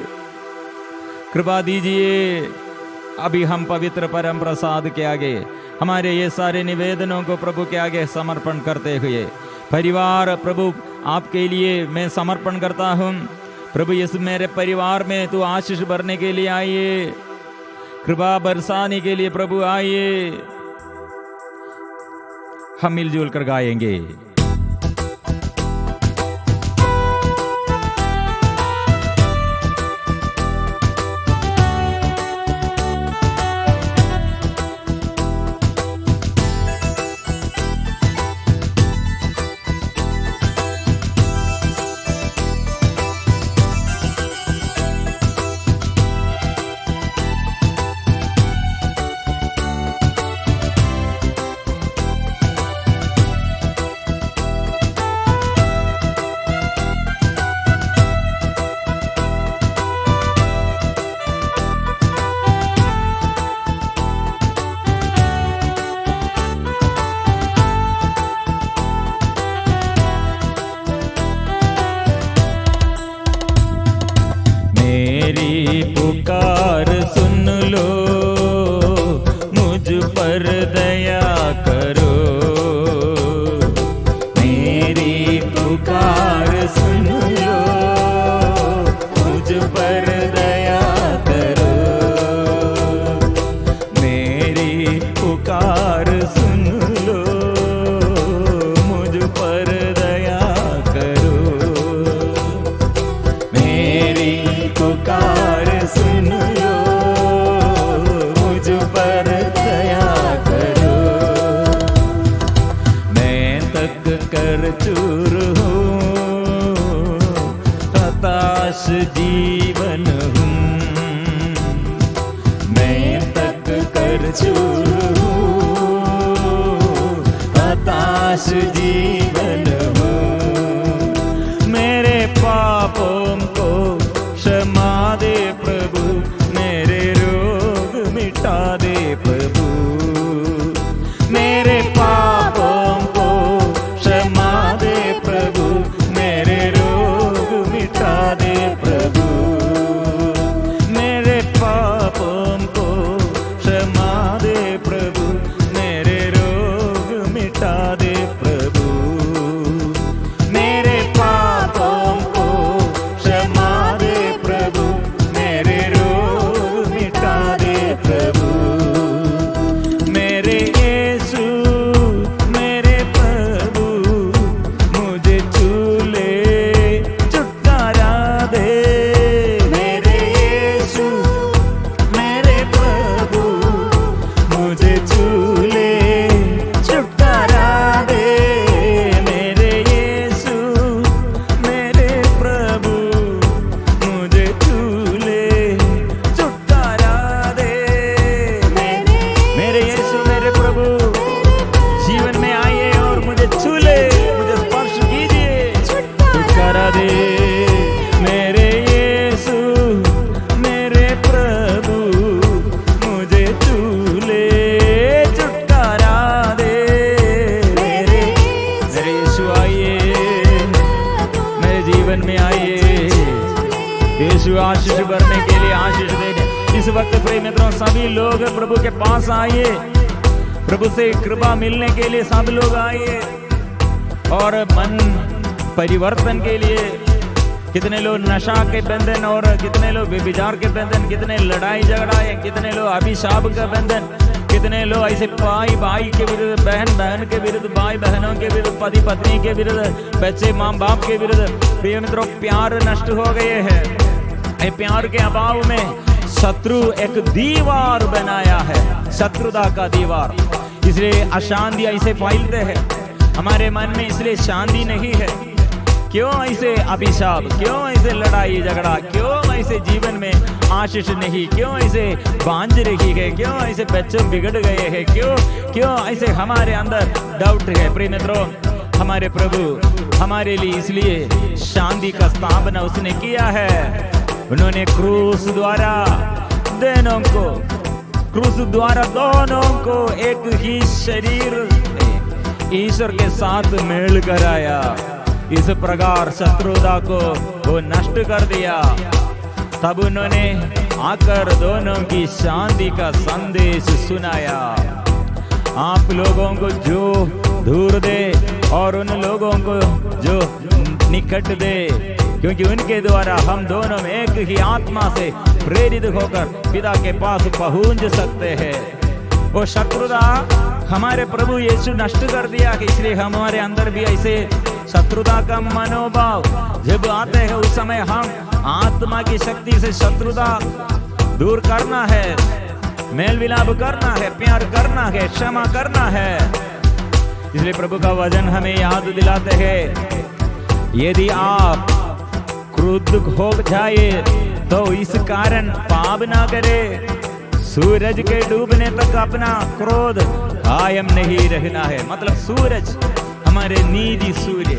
S1: कृपा दीजिए। अभी हम पवित्र परम प्रसाद के आगे हमारे ये सारे निवेदनों को प्रभु के आगे समर्पण करते हुए, परिवार प्रभु आपके लिए मैं समर्पण करता हूँ। प्रभु यीशु मेरे परिवार में तू आशीष भरने के लिए आइए, कृपा बरसाने के लिए प्रभु आइए। हम मिलजुल कर गाएंगे। मेरी पुकार सुन लो, मुझ पर दया करो। मेरी पुकार सुन लो, मुझ पर दया करो। मेरी पुकार सुन लो, मुझ पर दया करो। मेरी पुकार सुन लो, मुझ पर दया करो। मैं तक कर चूर हूँ, हताश जीवन हूँ। मैं तक कर चूर हूँ, हताश जीवन हूँ। मेरे पापों को क्षमा दे प्रभु, मेरे रोग मिटा दे प्रभु। मेरे पापों को क्षमा दे प्रभु, मेरे रोग मिटा दे प्रभु। मेरे पापों को क्षमा दे प्रभु, मेरे रोग मिटा दे प्रभु। मेरे पापों को क्षमा दे प्रभु, मेरे रोग मिटा दे प्रभु। मेरे यीशु मेरे प्रभु, मुझे छू ले छुटकारा दे। मेरे यीशु मेरे प्रभु, मुझे छू ले छुटकारा दे। मेरे यीशु मेरे प्रभु, मुझे छू ले छुटकारा दे। मेरे यीशु मेरे प्रभु जीवन में आइए और मुझे छू ले, मुझे स्पर्श कीजिए, छुटकारा दे। मेरे यीशु मेरे प्रभु, मुझे छू ले छुटकारा दे। मेरे यीशु आइए, मेरे जीवन में आइए। यीशु आशीष भरने के लिए आशीष देने इस वक्त प्रिय मित्रों सभी लोग प्रभु के पास आइए। प्रभु से कृपा मिलने के लिए सब लोग आइए और मन परिवर्तन के लिए। कितने लोग नशा के बंधन और कितने लोग व्यभिचार के बंधन, कितने लड़ाई झगड़ा है, कितने लोग अभिशाप का बंधन, कितने लोग ऐसे भाई भाई के विरुद्ध, बहन बहन के विरुद्ध, भाई बहनों के विरुद्ध, पति पत्नी के विरुद्ध, बच्चे माँ बाप के विरुद्ध। प्रिय मित्रों प्यार नष्ट हो गए हैं। ये प्यार के अभाव में शत्रु एक दीवार बनाया है, शत्रुता का दीवार। इसलिए अशांति ऐसे फैलते हैं हमारे मन में, इसलिए शांति नहीं है। क्यों ऐसे अभिशाप, क्यों ऐसे लड़ाई झगड़ा, क्यों ऐसे जीवन में आशीष नहीं, क्यों ऐसे बांझ रही है, क्यों ऐसे बच्चे बिगड़ गए हैं, क्यों ऐसे हमारे अंदर डाउट है। प्रिय मित्रों हमारे प्रभु हमारे लिए इसलिए शांति का स्थापना उसने किया है। उन्होंने क्रूस द्वारा दोनों को एक ही शरीर ईश्वर के साथ मेल कराया। इस प्रकार शत्रुता को वो नष्ट कर दिया। तब उन्होंने आकर दोनों की शांति का संदेश सुनाया। आप लोगों को जो दूर दे और उन लोगों को जो निकट दे, क्योंकि उनके द्वारा हम दोनों में एक ही आत्मा से प्रेरित होकर पिता के पास पहुंच सकते हैं। वो शत्रुता हमारे प्रभु यीशु नष्ट कर दिया कि इसलिए हमारे अंदर भी ऐसे शत्रुता का मनोभाव जब आते हैं उस समय हम आत्मा की शक्ति से शत्रुता दूर करना है, मेल मिलाप करना है, प्यार करना है, क्षमा करना है। इसलिए प्रभु का वचन हमें याद दिलाते हैं, यदि आप क्रुद्ध हो जाए तो इस कारण पाप ना करे, सूरज के डूबने तक अपना क्रोध कायम नहीं रहना है। मतलब सूरज हमारे नीति सूर्य,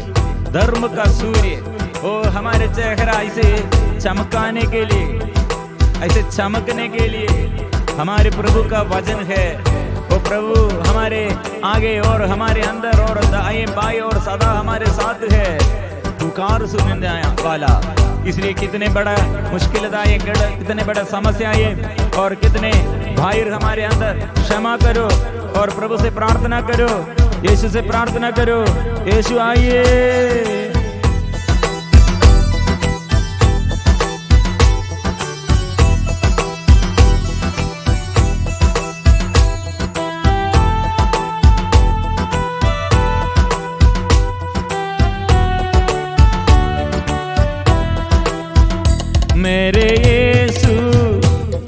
S1: धर्म का सूर्य, और हमारे चेहरा ऐसे चमकाने के लिए, ऐसे चमकने के लिए हमारे प्रभु का वचन है। वो प्रभु हमारे आगे और हमारे अंदर और दाएं बाएं और सदा हमारे साथ है, पुकार सुनने वाला। इसलिए कितने बड़ा मुश्किलदायक, कितने बड़ा समस्या ये, और कितने भाई हमारे अंदर, क्षमा करो और प्रभु से प्रार्थना करो, यीशु से प्रार्थना करो, यीशु आइए। मेरे यीशु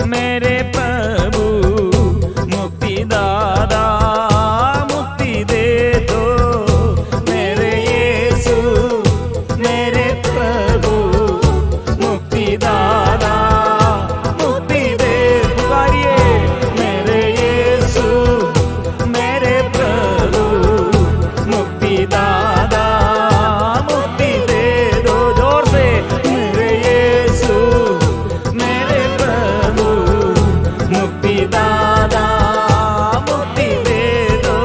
S1: मेरे प्रभु मुक्ति दाता, मुक्ति दे दो। मेरे यीशु मेरे प्रभु मुक्ति दाता, मुक्ति दे। पुकारिए, मेरे यीशु मेरे प्रभु मुक्ति दाता, मुक्ति दे दो। जोर से, मेरे यीशु मेरे प्रभु मुक्ति दाता, मुक्ति दे दो।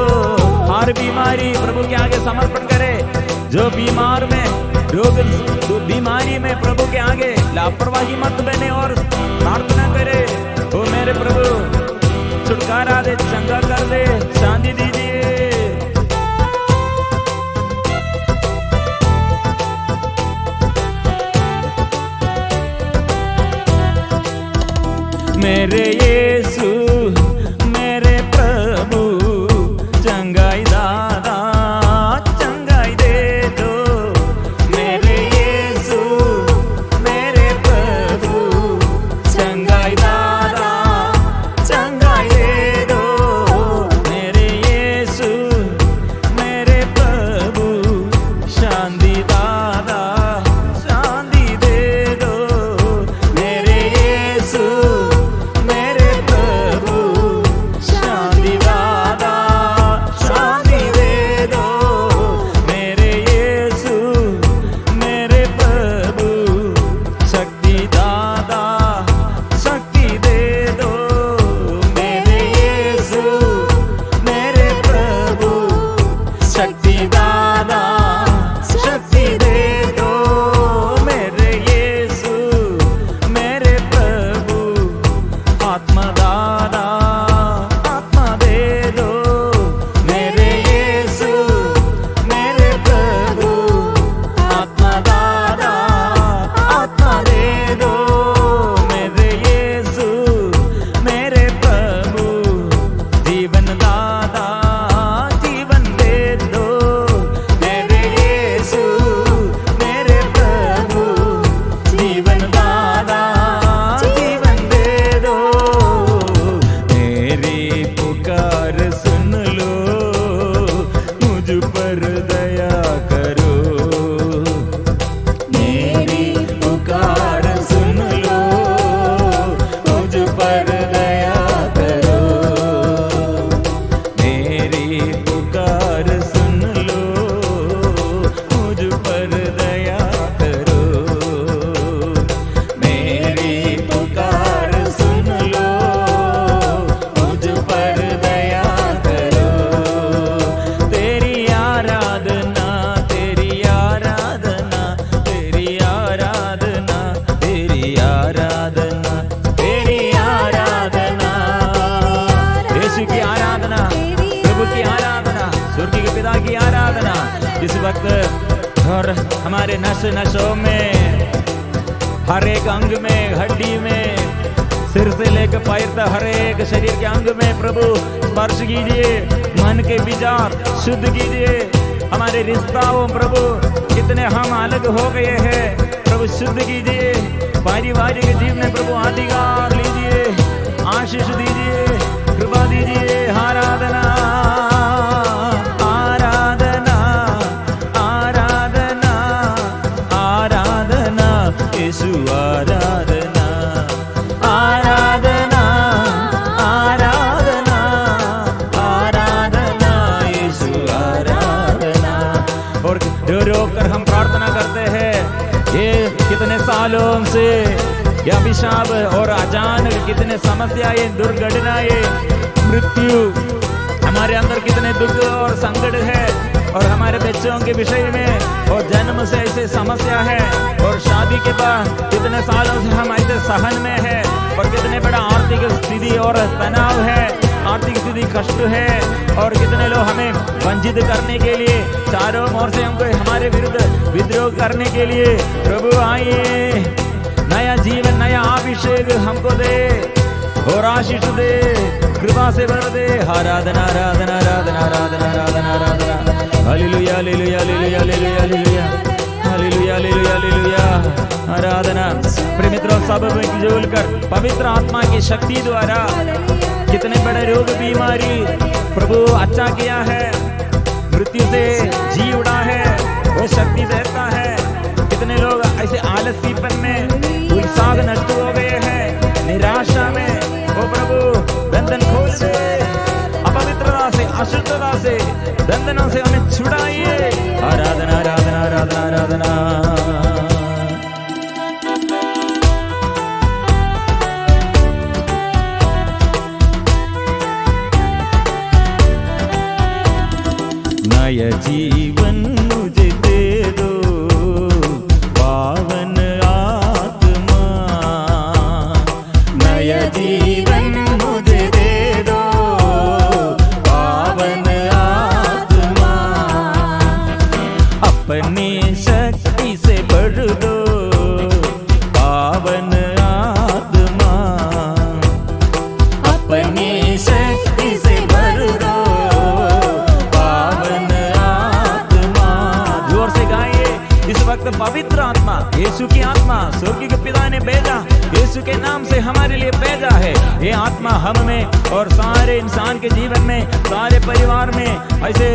S1: हर बीमारी प्रभु के आगे समर्पण करे। जो बीमार में जो बीमारी में प्रभु के आगे लापरवाही मत बने और प्रार्थना करे, वो मेरे प्रभु छुटकारा दे, चंगा कर दे, शांति दीजिए। मेरे यीशु मेरे प्रभु चंगाई दाता, चंगाई दे दो। मेरे यीशु मेरे प्रभु चंगाई दाता, चंगाई दे दो। मेरे यीशु मेरे प्रभु शांति दाता, शांति दे दो। मेरे यीशु मेरे प्रभु शांति दाता, शांति दे दो। मेरे यीशु मेरे प्रभु शक्ति दाता, शक्ति दे दो। मेरे यीशु मेरे प्रभु शक्ति दाता, शक्ति दे दो। मेरे यीशु मेरे प्रभु आत्मा दाता, आत्मा दे दो। मेरे यीशु मेरे प्रभु आत्मा दाता, आत्मा दे दो। मेरे यीशु मेरे प्रभु जीवन दाता, जीवन दे दो। मेरे यीशु मेरे प्रभु जीवन दाता, जीवन दे दो। मेरी पुकार सुन लो, मुझ पर दया करो। मेरी पुकार सुन लो, मुझ पर दया करो। मेरी पुकार सुन लो, मुझ पर दया करो। मेरी पुकार सुन लो, मुझ पर दया करो। तेरी आराधना, तेरी आराधना, तेरी आराधना, तेरी आराधना, तेरी आराधना। यीशु की आराधना, प्रभु की आराधना, स्वर्ग के पिता की आराधना। इस वक्त और हमारे नसों में, हर एक अंग में, हड्डी में, सिर से लेकर पैर तक हर एक शरीर के अंग में प्रभु स्पर्श कीजिए। मन के विचार शुद्ध कीजिए। हमारे रिश्ताओं प्रभु कितने हम अलग हो गए हैं, प्रभु शुद्ध कीजिए। पारिवारिक जीवन में प्रभु अधिकार लीजिए, आशीष दीजिए, कृपा दीजिए। आराधना आराधना आराधना आराधना यीशु आराधना आराधना आराधना आराधना यीशु आराधना। और रो रो कर हम प्रार्थना करते हैं, ये कितने सालों से ये अभिशाप और अचानक कितने समस्याएं, दुर्घटनाएं, मृत्यु, हमारे अंदर कितने दुख और संकट है। और हमारे बच्चों के विषय में और जन्म से ऐसे समस्या है, और शादी के बाद कितने सालों से हम ऐसे सहन में है, और कितने बड़ा आर्थिक स्थिति और तनाव है, आर्थिक स्थिति कष्ट है। और कितने लोग हमें वंचित करने के लिए चारों ओर से हमको हमारे विरुद्ध विद्रोह करने के लिए, प्रभु आइए, नया जीवन, नया अभिषेक हमको दे और आशीष दे, कृपा से भर दे। आराधना आराधना आराधना आराधना आराधना आराधना। हालेलुया हालेलुया हालेलुया हालेलुया हालेलुया हालेलुया हालेलुया हालेलुया। आराधना प्रिय मित्रों, सब मिलजुल कर पवित्र आत्मा की शक्ति द्वारा कितने बड़े रोग बीमारी प्रभु अच्छा किया है, मृत्यु से जी उड़ा है, वो शक्ति देता है। कितने लोग ऐसे आलसीपन में, उत्साह नष्ट हो गए हैं, निराशा में, वो प्रभु बंधन खोल दे, अपवित्रता से, अशुद्धता से, बंधनों से हमें छुड़ाइए। आराधना आराधना आराधना आराधना। नया जीवन मुझे दे दो, पावन आत्मा। नया जीवन मुझे दे दो, पावन आत्मा। अपनी शक्ति से भर दो, पावन आत्मा। अपनी शक्ति से भर दो, इस वक्त पवित्र आत्मा, यीशु की आत्मा स्वर्गीय के पिता ने भेजा, यीशु के नाम से हमारे लिए भेजा है। ये आत्मा हम में और सारे इंसान के जीवन में, सारे परिवार में, ऐसे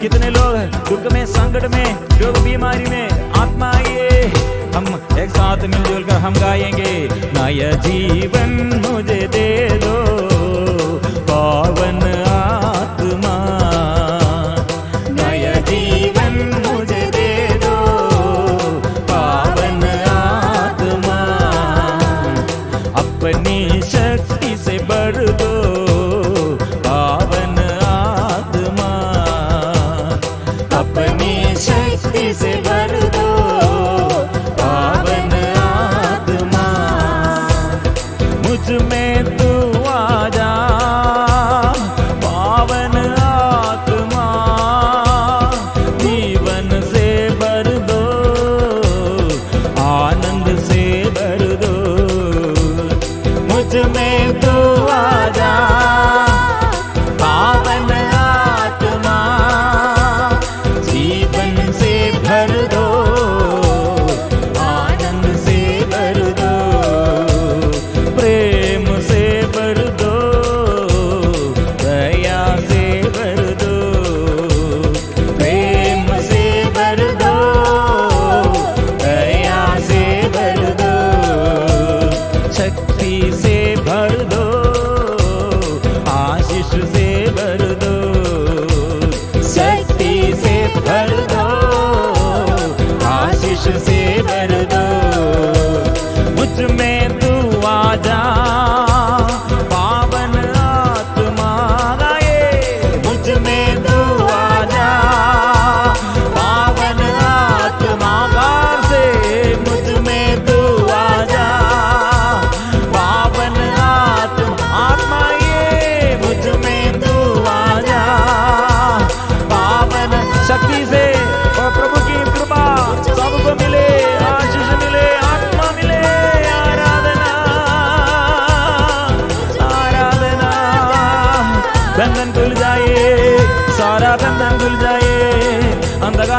S1: कितने लोग दुख में, संकट में, रोग बीमारी में, आत्मा आइए, हम एक साथ मिलजुल कर हम गाएंगे। नया जीवन मुझे दे दो, पावन आत्मा। नया जीवन मुझे दे दो, पावन आत्मा। अपनी शक्ति से भर दो, पावन आत्मा। अपनी शक्ति से भर दो, पावन आत्मा। मुझ में तू आ जा, पावन आत्मा। जीवन से भर दो, आनंद से भर दो। मुझ में तू आ जा, पावन आत्मा। जीवन से भर दो,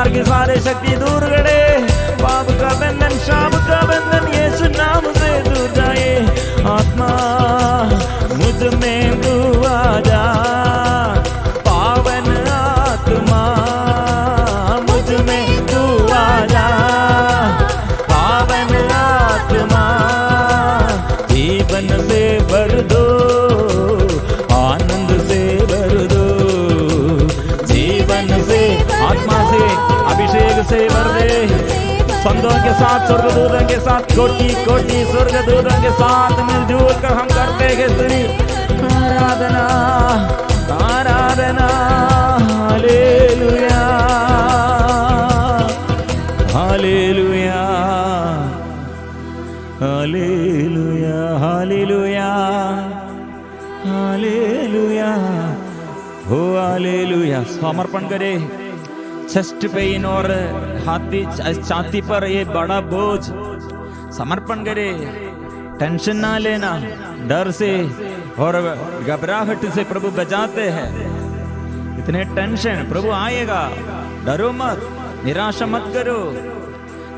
S1: अंधकार की सारे शक्ति दूर करे, पाप का बंधन शाप का बंधन यीशु नाम से दूर जाए। आत्मा मुझ में तू आ जा, पावन आत्मा मुझ में तू आ जा, पावन आत्मा जीवन से भर दो, आनंद से भर दो, जीवन से आत्मा से अभिषेक से भर दे। संतों के साथ स्वर्गदूतों के साथ कोटि कोटि स्वर्गदूतों के साथ मिलजुल कर हम करते हैं स्तुति आराधना आराधना। हालेलुया हालेलुया हालेलुया हालेलुया हालेलुया हो हालेलुया। समर्पण करे। चेस्ट पेन और छाती पर ये बड़ा बोझ समर्पण करे। टेंशन ना लेना, डर से और घबराहट से प्रभु बचाते हैं। इतने टेंशन प्रभु आएगा, डरो मत, निराशा मत करो,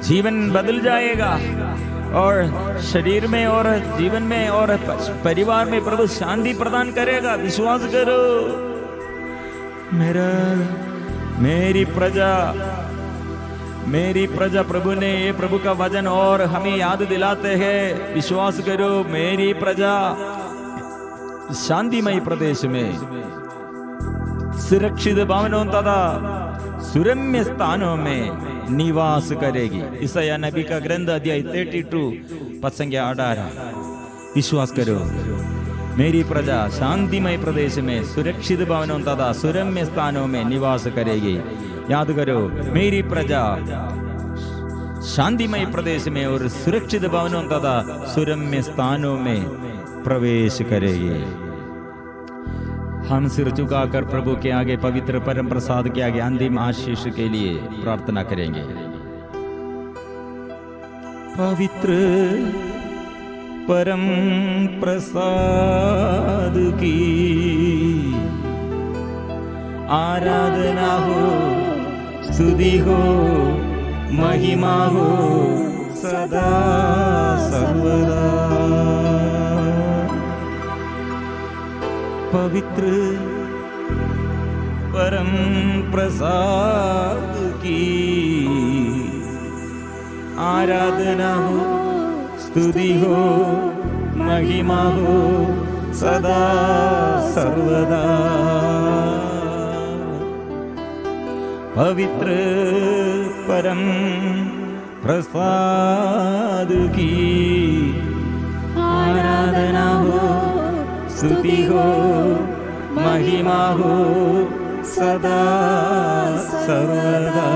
S1: जीवन बदल जाएगा और शरीर में और जीवन में और परिवार में प्रभु शांति प्रदान करेगा। विश्वास करो। मेरी प्रजा प्रभु ने ये प्रभु का वचन और हमें याद दिलाते हैं। विश्वास करो, मेरी प्रजा शांतिमय प्रदेश में सुरक्षित भवनों तथा सुरम्य स्थानों में निवास करेगी। ईसाया नबी का ग्रंथ अध्याय 32 पद संख्या 18। विश्वास करो, मेरी प्रजा शांतिमय प्रदेश में सुरक्षित भवनों तथा सुरम्य स्थानों में निवास करेगी। याद करो, मेरी प्रजा शांतिमय प्रदेश में और सुरक्षित भवनों तथा सुरम्य स्थानों में प्रवेश करेगी। हम सिर झुकाकर प्रभु के आगे पवित्र परम प्रसाद के आगे अंतिम आशीष के लिए प्रार्थना करेंगे। पवित्र परम प्रसाद की आराधना हो, स्तुति हो, महिमा हो सदा सर्वदा। पवित्र परम प्रसाद की आराधना हो, स्तुति हो, महिमा हो सदा सर्वदा। पवित्र परम प्रसाद की आराधना हो, स्तुति हो, महिमा हो सदा सर्वदा।